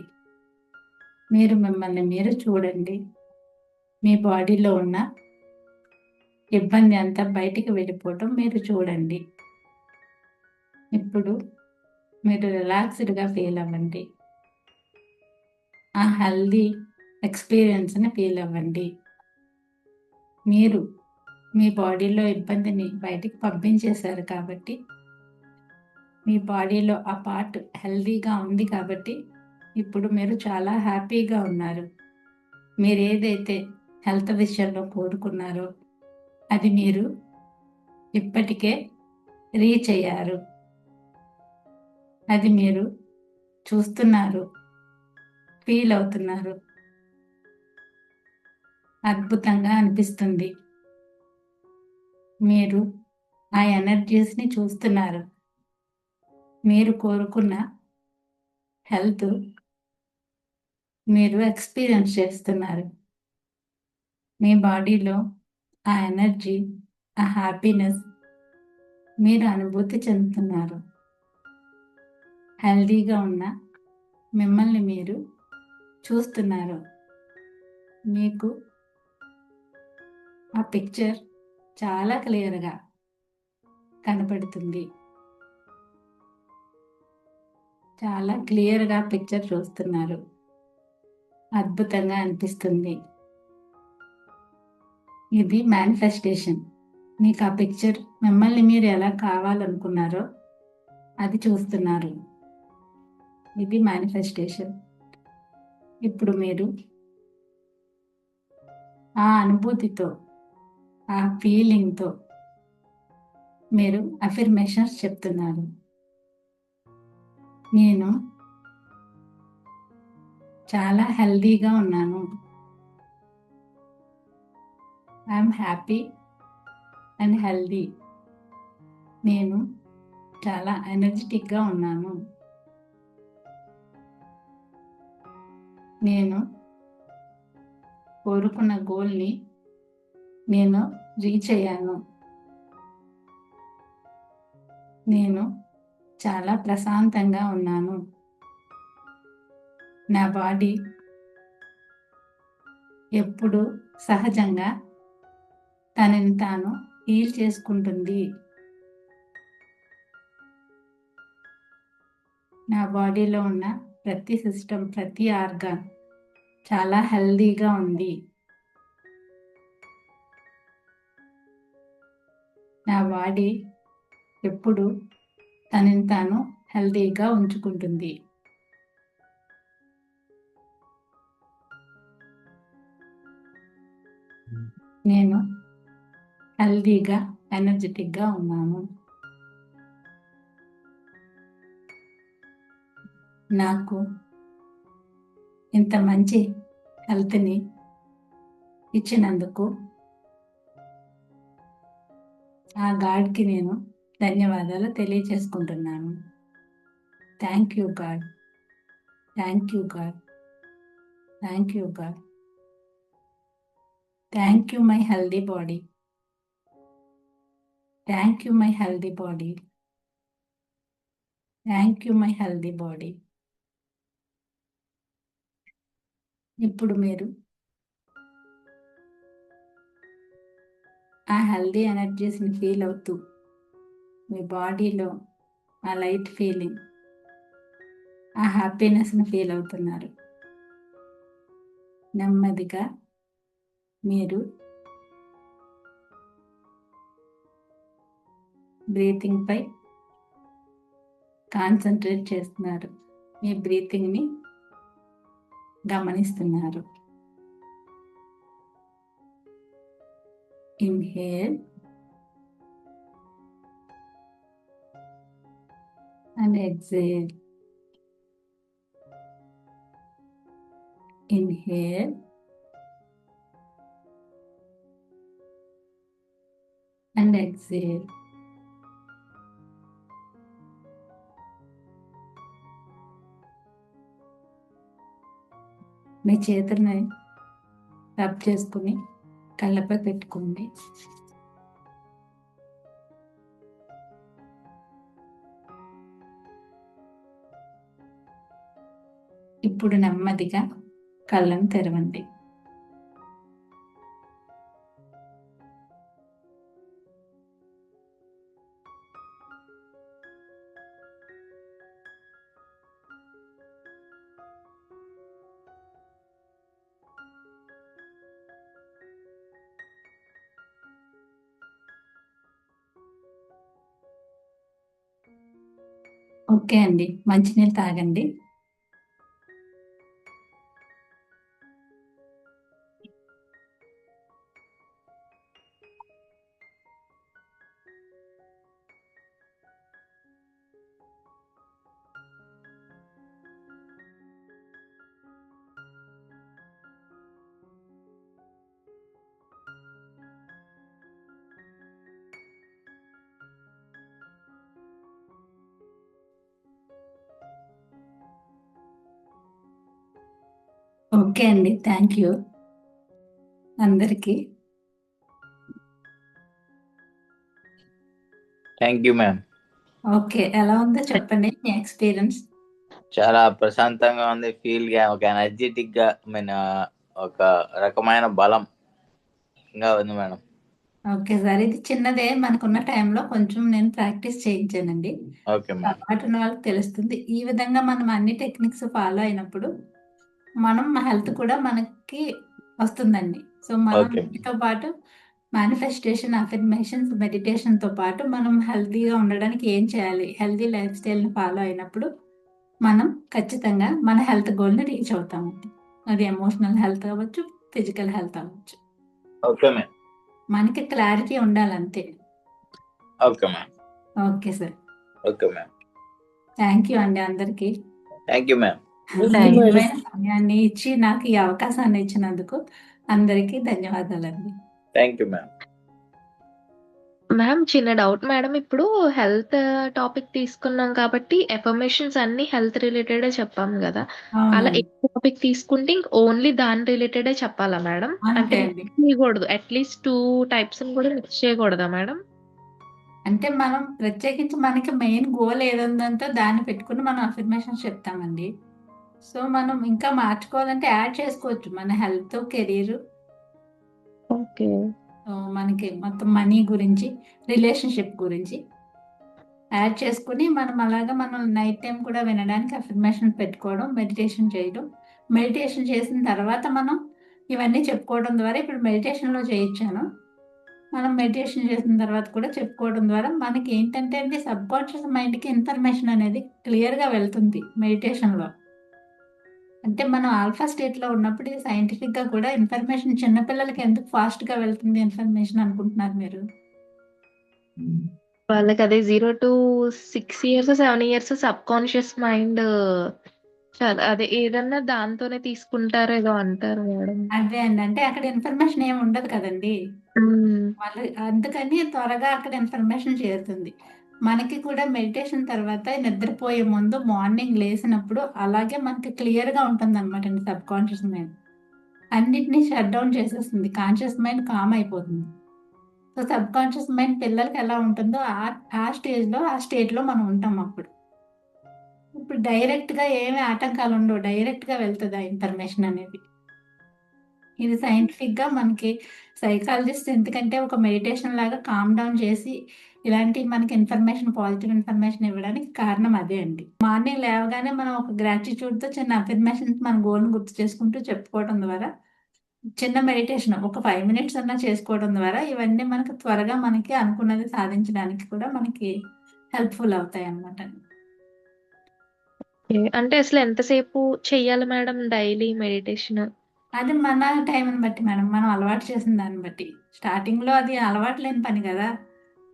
మీరు మిమ్మల్ని మీరు చూడండి. మీ బాడీలో ఉన్న ఇబ్బంది అంతా బయటికి వెళ్ళిపోవటం మీరు చూడండి. ఇప్పుడు మీరు రిలాక్స్డ్గా ఫీల్ అవ్వండి. ఆ హెల్దీ ఎక్స్పీరియన్స్ని ఫీల్ అవ్వండి. మీరు మీ బాడీలో ఇబ్బందిని బయటికి పంపించేశారు కాబట్టి, మీ బాడీలో ఆ పార్ట్ హెల్దీగా ఉంది కాబట్టి ఇప్పుడు మీరు చాలా హ్యాపీగా ఉన్నారు. మీరు ఏదైతే హెల్త్ విషయంలో కోరుకున్నారో అది మీరు ఇప్పటికే రీచ్ అయ్యారు. అది మీరు చూస్తున్నారు, ఫీల్ అవుతున్నారు. అద్భుతంగా అనిపిస్తుంది. మీరు ఆ ఎనర్జీస్ని చూస్తున్నారు. మీరు కోరుకున్న హెల్త్ మీరు ఎక్స్పీరియన్స్ చేస్తున్నారు. మీ బాడీలో ఆ ఎనర్జీ, ఆ హ్యాపీనెస్ మీరు అనుభూతి చెందుతున్నారు. హెల్దీగా ఉన్న మిమ్మల్ని మీరు చూస్తున్నారు. మీకు ఆ పిక్చర్ చాలా క్లియర్గా కనపడుతుంది. చాలా క్లియర్గా పిక్చర్ చూస్తున్నారు. అద్భుతంగా అనిపిస్తుంది. ఇది మేనిఫెస్టేషన్. మీకు ఆ పిక్చర్ మిమ్మల్ని మీరు ఎలా కావాలనుకున్నారో అది చూస్తున్నారు. ఇది మేనిఫెస్టేషన్. ఇప్పుడు మీరు ఆ అనుభూతితో, ఆ ఫీలింగ్తో మీరు అఫర్మేషన్స్ చెప్తున్నారు. నేను చాలా హెల్దీగా ఉన్నాను. I'm happy and healthy. నేను చాలా ఎనర్జెటిక్గా ఉన్నాను. నేను కోరుకున్న గోల్ని నేను రీచ్ అయ్యాను. నేను చాలా ప్రశాంతంగా ఉన్నాను. నా బాడీ ఎప్పుడు సహజంగా తనని తాను హీల్ చేసుకుంటుంది. నా బాడీలో ఉన్న ప్రతి సిస్టమ్, ప్రతి ఆర్గాన్ చాలా హెల్దీగా ఉంది. నా బాడీ ఎప్పుడు తనని తాను హెల్దీగా ఉంచుకుంటుంది. నేను హెల్దీగా, ఎనర్జెటిక్గా ఉన్నాను. నాకు ఇంత మంచి హెల్త్ని ఇచ్చినందుకు ఆ గాడ్కి నేను ధన్యవాదాలు తెలియజేసుకుంటున్నాను. Thank you God. Thank you God. Thank you God. Thank you my healthy body. Thank you my healthy body. Thank you my healthy body. ఇప్పుడు మీరు ఆ హెల్దీ ఎనర్జీస్ని ఫీల్ అవుతూ మీ బాడీలో ఆ లైట్ ఫీలింగ్, ఆ హ్యాపీనెస్ని ఫీల్ అవుతున్నారు. నెమ్మదిగా మీరు బ్రీతింగ్ పై కాన్సన్ట్రేట్ చేస్తున్నారు. మీ బ్రీతింగ్ని గమనిస్తున్నారు. Inhale and exhale. Inhale and exhale. మీ చేతుల్ని రబ్ చేసుకుని కళ్ళపై పెట్టుకోండి. ఇప్పుడు నెమ్మదిగా కళ్ళను తెరవండి. ఓకే అండి, మంచినీళ్ళు తాగండి. ఓకే అండి, థ్యాంక్ యూ అందరికీ. Thank you ma'am. ఓకే. ఎలా ఉందో చెప్పండి మీ ఎక్స్‌పీరియన్స్? చాలా ప్రశాంతంగా ఉంది. ఒక ఎనర్జెటిక్ గా ఒక రకమైన బలంగా ఉంది మేడం. Okay sir. ఇది చిన్నదే మనకున్న టైంలో కొంచెం నేను ప్రాక్టీస్ చేయించానండి. Okay madam. అలవాటున్న వాళ్ళకి తెలుస్తుంది. ఈ విధంగా మనం అన్ని టెక్నిక్స్ ఫాలో అయినప్పుడు మన హెల్త్ కూడా మనకి వస్తుందండి. సో, మనం ఓకే వీటితో పాటు మేనిఫెస్టేషన్, అఫర్మేషన్స్, మెడిటేషన్‌తో పాటు మనం హెల్తీగా ఉండడానికి ఏం చేయాలి? హెల్తీ లైఫ్ స్టైల్‌ని ఫాలో అయినప్పుడు మనం ఖచ్చితంగా మన హెల్త్ గోల్‌ని రీచ్ అవుతామండి. అది ఎమోషనల్ హెల్త్ అవ్వచ్చు, ఫిజికల్ హెల్త్ అవ్వచ్చు. Okay madam. మనకి క్లారిటీ ఉండాలంతే. Okay madam. Okay sir. Okay madam. Thank you అండి అందరికీ. Thank you madam. థ్యాంక్ మీ యూ మేడం. విలువైన సమయాన్ని ఇచ్చి నాకు ఈ అవకాశాన్ని ఇచ్చినందుకు అందరికీ ధన్యవాదాలండి. Thank you madam. మ్యామ్ చిన్న డౌట్ మేడం. ఇప్పుడు హెల్త్ టాపిక్ తీసుకున్నాం కాబట్టి ఎఫర్మేషన్స్ అన్ని హెల్త్ రిలేటెడే చెప్పాం కదా. అలా అవునండి. ఏ టాపిక్ తీసుకుంటే ఓన్లీ దాని రిలేటెడే చెప్పాలా మేడం? అంతే అంటే అండి. మిక్స్ చేయకూడదు. అట్లీస్ట్ 2 టైప్స్ కూడా మిక్స్ చేయకూడదా మేడం? అంటే మనం ప్రత్యేకించి మనకి మెయిన్ గోల్ ఏదుందంతో దాన్ని పెట్టుకుని మనం అఫర్మేషన్స్ చెప్తామండి. సో, మనం ఇంకా మార్చుకోవాలంటే యాడ్ చేసుకోవచ్చు. మన హెల్త్, కెరీర్, ఓకే. మనకి మొత్తం మనీ గురించి, రిలేషన్‌షిప్ గురించి యాడ్ చేసుకొని మనం నైట్ టైమ్ కూడా వినడానికి అఫర్మేషన్ పెట్టుకోవడం, మెడిటేషన్ చేయడం. మెడిటేషన్ చేసిన తర్వాత మనం ఇవన్నీ చెప్పుకోవడం ద్వారా ఇప్పుడు మెడిటేషన్‌లో చేయించాను. మనం మెడిటేషన్ చేసిన తర్వాత కూడా చెప్పుకోవడం ద్వారా మనకేంటంటే అండి సబ్‌కాన్షియస్ మైండ్‌కి ఇన్ఫర్మేషన్ అనేది క్లియర్‌గా వెళ్తుంది మెడిటేషన్‌లో. అంటే మనం ఆల్ఫా స్టేట్‌లో ఉన్నప్పుడు ఇది సైంటిఫిక్‌గా కూడా ఇన్ఫర్మేషన్ చిన్న పిల్లలకి ఎందుకు ఫాస్ట్‌గా వెళ్తుంది ఇన్ఫర్మేషన్ అనుకుంటున్నారు మీరు? వాళ్ళకి అదే 0-6 ఇయర్స్, 7 ఇయర్స్ సబ్‌కాన్షియస్ మైండ్ చాలా అదే ఏదన్నా దాంతోనే తీసుకుంటారు ఏదో అంటారు మేడం. అదే అండి. అంటే అక్కడ ఇన్ఫర్మేషన్ ఏమి ఉండదు కదండీ! హ్మ్. వాళ్ళు అందుకని త్వరగా అక్కడ ఇన్ఫర్మేషన్ చేరుతుంది. మనకి కూడా మెడిటేషన్ తర్వాత నిద్రపోయే ముందు మార్నింగ్ లేసినప్పుడు అలాగే మనకి క్లియర్‌గా ఉంటుందనమాటండి సబ్‌కాన్షియస్ మైండ్. అన్నిటిని షట్ డౌన్ చేసేస్తుంది. కాన్షియస్ మైండ్ కామ్ అయిపోతుంది. సో, సబ్‌కాన్షియస్ మైండ్ పిల్లలకి ఎలా ఉంటుందో ఆ స్టేజ్‌లో, ఆ స్టేట్‌లో మనం ఉంటాం అప్పుడు. ఇప్పుడు డైరెక్ట్‌గా ఏమి ఆటంకాలు ఉండవు. డైరెక్ట్‌గా వెళ్తది ఆ ఇన్ఫర్మేషన్ అనేది. ఇది సైంటిఫిక్‌గా మనకి సైకాలజిస్ట్ ఎందుకంటే ఒక మెడిటేషన్ లాగా కామ్ డౌన్ చేసి, ఇలాంటి మనకి ఇన్ఫర్మేషన్ పాజిటివ్ ఇన్ఫర్మేషన్ ఇవ్వడానికి కారణం అదే అండి. మార్నింగ్ లేవగానే మనం ఒక గ్రాటిట్యూడ్‌తో చిన్న అఫర్మేషన్స్ మన గోల్‌ని గుర్తు చేసుకుంటూ చెప్పుకోవడం ద్వారా, చిన్న మెడిటేషన్ ఒక 5 మినిట్స్ అన్నా చేసుకోవడం ద్వారా ఇవన్నీ మనకు త్వరగా మనకి అనుకున్నది సాధించడానికి కూడా మనకి హెల్ప్‌ఫుల్ అవుతాయన్నమాట. ఓకే. అంటే అసలు ఎంతసేపు చెయ్యాలి మేడం డైలీ మెడిటేషన్? అది మన టైంని బట్టి మేడం. మనం అలవాటు చేసిన దాన్ని బట్టి. స్టార్టింగ్‌లో అది అలవాటు లేని పని గదా!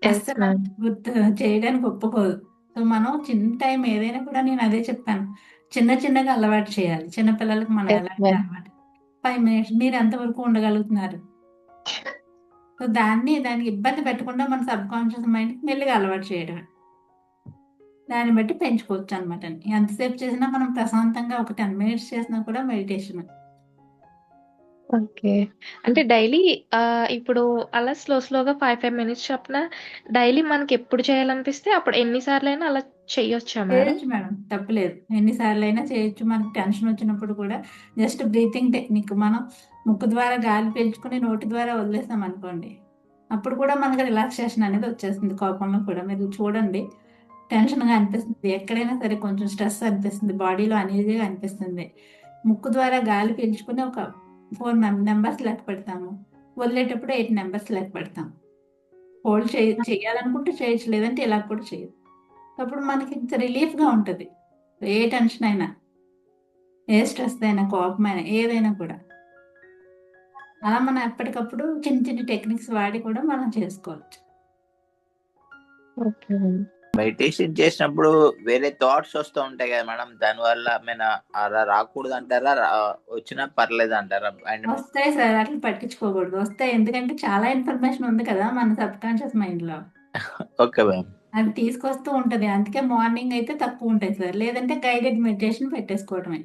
యెస్ అస్సలు మ్యామ్. గుర్తు చేయడానికి ఒప్పుకోదు. సో, మనం చిన్న టైం ఏదైనా కూడా నేను అదే చెప్పాను. చిన్న చిన్నగా అలవాటు చేయాలి. చిన్న పిల్లలకి మనం యెస్ ఎలా అయితే మ్యామ్. అలవాటు 5 మినిట్స్ మీరు ఎంతవరకు ఉండగలుగుతున్నారు? సో, దానికి ఇబ్బంది పెట్టకుండా మన సబ్‌కాన్షియస్ మైండ్‌కి మెల్లిగా అలవాటు చేయడమే. దాన్ని బట్టి పెంచుకోవచ్చనమాట. ఎంతసేపు చేసినా మనం ప్రశాంతంగా ఒక 10 మినిట్స్ చేసినా కూడా మెడిటేషనే. ఓకే. అంటే డైలీ ఇప్పుడు అలా స్లోగా 5 మినిట్స్ చొప్పున డైలీ మనకెప్పుడు చేయాలనిపిస్తే అప్పుడు ఎన్ని సార్లైనా అలా చెయ్యొచ్చా మేడం? చేయొచ్చు మేడం. తప్పులేదు. ఎన్ని సార్లైనా చేయొచ్చు. మనకు టెన్షన్ వచ్చినప్పుడు కూడా జస్ట్ బ్రీతింగ్ టెక్నిక్. మనం ముక్కు ద్వారా గాలి పీల్చుకొని నోటి ద్వారా వదిలేసామనుకోండి. అప్పుడు కూడా మనకు రిలాక్సేషన్ అనేది వచ్చేస్తుంది కోపంలో కూడా. మీరు చూడండి టెన్షన్‌గా అనిపిస్తుంది. ఎక్కడైనా సరే కొంచెం స్ట్రెస్ అనిపిస్తుంది. బాడీలో అనీజీగా అనిపిస్తుంది. ముక్కు ద్వారా గాలి పీల్చుకొని ఒక 4 నంబర్స్ లెక్క పెడతాము. వదిలేటప్పుడు 8 నంబర్స్ లెక్క పెడతాం. హోల్డ్ చేయాలనుకుంటే చేయొచ్చు. లేదంటే ఇలా కూడా చేయొచ్చు. అప్పుడు మనకి ఇంత రిలీఫ్‌గా ఉంటది. ఏ టెన్షన్ అయినా, ఏ స్ట్రెస్ అయినా, కోపమైనా ఏదైనా కూడా. అలా మనం ఎప్పటికప్పుడు చిన్న చిన్న టెక్నిక్స్ వాడి కూడా మనం చేసుకోవచ్చు. Okay ma'am. మెడిటేషన్ చేసినప్పుడు వేరే థాట్స్ వస్తూ ఉంటాయి కదా మేడం. దానివల్ల అలా రాకూడదు అంటారా? వచ్చినా పర్లేదు అంటారా? అండ్ వస్తాయి సార్ అట్లా పట్టించుకోకూడదు. వస్తాయి ఎందుకంటే చాలా ఇన్ఫర్మేషన్ ఉంది కదా మన సబ్‌కాన్షియస్ మైండ్‌లో. Okay ma'am. అది తీసుకొస్తూ ఉంటది. అందుకే మార్నింగ్ అయితే తక్కువ ఉంటాయి సార్. లేదంటే గైడెడ్ మెడిటేషన్ పెట్టేసుకోవడమే.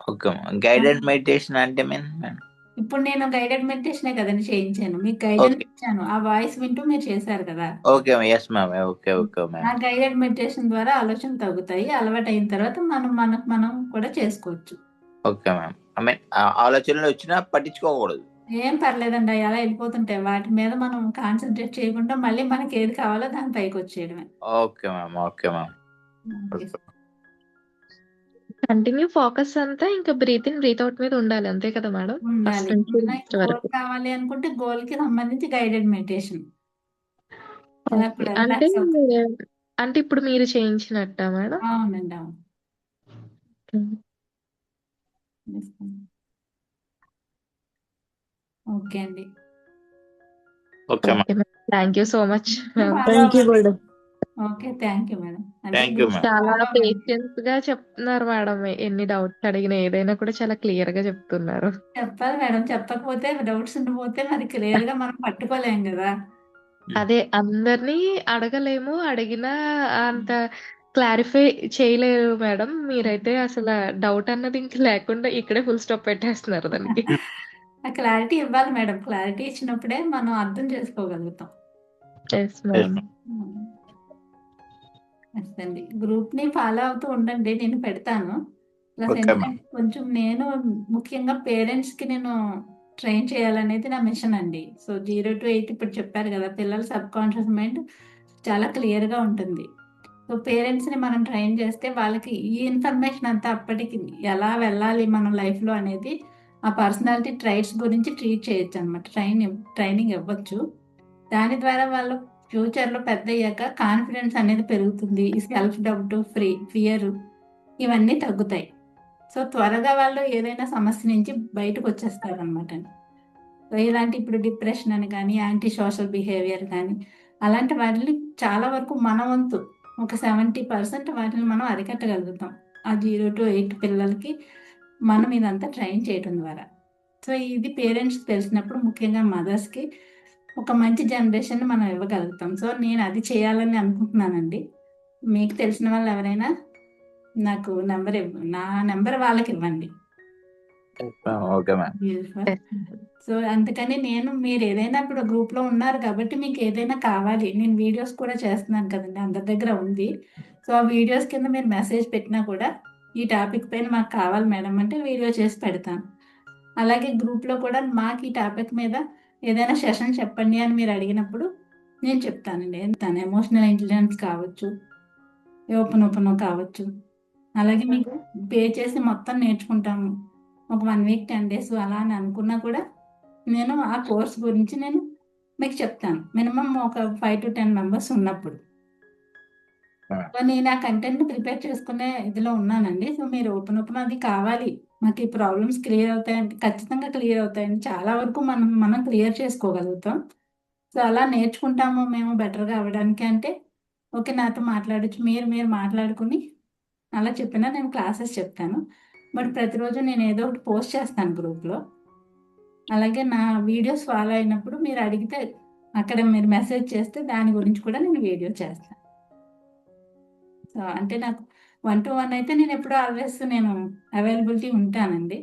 Okay ma'am. గైడెడ్ మెడిటేషన్ అంటే మేడం? ఇప్పుడు నేను గైడెడ్ మెడిటేషనే కదండి చేయించాను. మీకు గైడెన్స్ ఓకే ఇచ్చాను. ఆ వాయిస్ వింటూ మీరు చేశారు కదా! Okay yes ma'am okay okay ఆ మ్యామ్ గైడెడ్ మెడిటేషన్ ద్వారా ఆలోచనలు తగ్గుతాయి. అలవాటయిన తర్వాత మనకు మనం కూడా చేసుకోవచ్చు. ఓకే మ్యామ్ ఐ మీన్ ఆలోచనలు వచ్చినా పట్టించుకోకూడదు. ఏం పర్లేదండి. అయి అలా వెళ్ళిపోతుంటాయి. వాటి మీద మనం కాన్సంట్రేట్ చేయకుండా మళ్ళీ మనకేది కావాలో దాని పైకొచ్చేయడమే. Okay ma'am okay ma'am okay. Continue focus అంతా ఇంకా బ్రీత్ ఇన్, బ్రీత్ ఔట్ మీద ఉండాలి. అంతే కదా మేడం? ఫస్ట్ ఉండాలి. నుంచి మనకి లాస్ట్ గోల్ వరకు. కావాలి అనుకుంటే గోల్‌కి సంబంధించి గైడెడ్ మెడిటేషన్. ఇలా ఓకే. ఇప్పుడు అంటే రిలాక్స్ అవుతాం. అంటే ఇప్పుడు మీరు చేయించినట్టా మేడం? అవునండి. అవును. హ్మ్. చేసుకోండి. ఓకే అండి. Okay ma'am okay madam. Thank you so much ma'am. Follow thank you అవ్వండి. Madam. Okay. Thank you madam. అంటే థ్యాంక్ యూ గ్రూప్‌ని మ్యామ్ చాలా ఫాలో అవ్వండి. పేషెన్స్‌గా చెప్తున్నారు మేడం. ఎన్ని డౌట్స్ అడిగినా ఏదైనా కూడా చాలా క్లియర్‌గా చెప్తున్నారు. చెప్పాలి మేడం. చెప్పకపోతే డౌట్స్ ఉండిపోతే మరి క్లియర్‌గా మనం పట్టుకోలేం గదా! అదే అందరినీ అడగలేము. అడిగినా అంత క్లారిఫై చేయలేరు మేడం. మీరైతే అసల డౌట్ అన్నది ఇంక లేకుండా ఇక్కడే ఫుల్ స్టాప్ పెట్టేస్తున్నారు దానికి. ఆ క్లారిటీ ఇవ్వాలి మేడం. క్లారిటీ ఇచ్చినప్పుడే మనం అర్థం చేసుకోగలుగుతాం. Yes yes ma'am. Ma'am hmm. Yes అండి. గ్రూప్‌ని ఫాలో అవుతూ ఉండండి. నేను పెడతాను. ప్లస్ ఓకే మ్యామ్ ఎందుకంటే కొంచెం నేను ముఖ్యంగా పేరెంట్స్‌కి నేను ట్రైన్ చేయాలనేది నా మిషన్ అండి. సో, 0-8 ఇప్పుడు చెప్పారు గదా! పిల్లల సబ్‌కాన్షియస్ మైండ్ చాలా క్లియర్‌గా ఉంటుంది. సో, పేరెంట్స్‌ని మనం ట్రైన్ చేస్తే వాళ్ళకి ఈ ఇన్ఫర్మేషన్ అంతా అప్పటికి ఎలా వెళ్ళాలి మనం లైఫ్‌లో అనేది ఆ పర్సనాలిటీ ట్రైట్స్ గురించి ట్రీట్ చేయొచ్చనమాట. ట్రైనింగ్ ఇవ్వచ్చు. దాని ద్వారా వాళ్ళు ఫ్యూచర్‌లో పెద్దయ్యాక కాన్ఫిడెన్స్ అనేది పెరుగుతుంది. ఈ సెల్ఫ్ డౌట్, ఫియర్ ఇవన్నీ తగ్గుతాయి. సో, త్వరగా వాళ్ళు ఏదైనా సమస్య నుంచి బయటకొచ్చేస్తారనమాట. సో, ఇలాంటి ఇప్పుడు డిప్రెషన్ అని కానీ, యాంటీ సోషల్ బిహేవియర్ కానీ, అలాంటి వాటిని చాలా వరకు మన వంతు ఒక 70% వాటిని మనం అరికట్టగలుగుతాం. ఆ 0-8 పిల్లలకి మనం ఇదంతా ట్రైన్ చేయటం ద్వారా. సో, ఇది పేరెంట్స్‌కి తెలిసినప్పుడు ముఖ్యంగా మదర్స్‌కి ఒక మంచి జనరేషన్‌ని మనం ఇవ్వగలుగుతాం. సో, నేను అది చేయాలని అనుకుంటున్నానండి. మీకు తెలిసిన వాళ్ళు ఎవరైనా నాకు నా నంబర్ వాళ్ళకివ్వండి. Okay ma'am beautiful. Yes ma'am. So, అందుకని మీరేదైనా ఇప్పుడు గ్రూప్‌లో ఉన్నారు కాబట్టి మీకేదైనా కావాలి. నేను వీడియోస్ కూడా చేస్తున్నాను కదండీ! అందరి దగ్గర ఉంది. సో, ఆ వీడియోస్ కింద మీరు మెసేజ్ పెట్టినా కూడా ఈ టాపిక్ పైన మాకు కావాలి మేడం అంటే వీడియో చేసి పెడతాను. అలాగే గ్రూప్‌లో కూడా మాకు ఈ టాపిక్ మీద ఏదైనా సెషన్ చెప్పండి అని మీరు అడిగినప్పుడు నేను చెప్తానండి. ఎమోషనల్ ఇంటెలిజెన్స్ కావచ్చు, ఓపెన్ కావచ్చు. అలాగే మీకు పే చేసి మొత్తం నేర్చుకుంటాము. ఒక 1 వీక్, 10 డేస్ అలా అని అనుకున్నా కూడా నేను ఆ కోర్స్ గురించి నేను మీకు చెప్తాను. మినిమమ్ ఒక 5-10 మెంబర్స్ ఉన్నప్పుడు. సో, నేను ఆ కంటెంట్ ప్రిపేర్ చేసుకునే ఇదిలో ఉన్నానండి. సో, మీరు ఓపెన్ అది కావాలి. మాకు ఈ ప్రాబ్లమ్స్ క్లియర్ అవుతాయంటే ఖచ్చితంగా క్లియర్ అవుతాయండి. చాలా వరకు మనం క్లియర్ చేసుకోగలుగుతాం. సో, అలా నేర్చుకుంటాము మేము బెటర్‌గా అవ్వడానికి అంటే ఓకే. నాతో మాట్లాడొచ్చు. మీరు మాట్లాడుకొని అలా చెప్పినా నేను క్లాసెస్ చెప్తాను. బట్ ప్రతిరోజు నేను ఏదో ఒకటి పోస్ట్ చేస్తాను గ్రూప్‌లో. అలాగే నా వీడియోస్ ఫాలో అయినప్పుడు మీరు అడిగితే అక్కడ మీరు మెసేజ్ చేస్తే దాని గురించి కూడా నేను వీడియో చేస్తాను. సో, అంటే నాకు 1-to-1 అయితే నేనెప్పుడూ ఆల్వేస్ నేను అవైలబిలిటీ ఉంటానండి.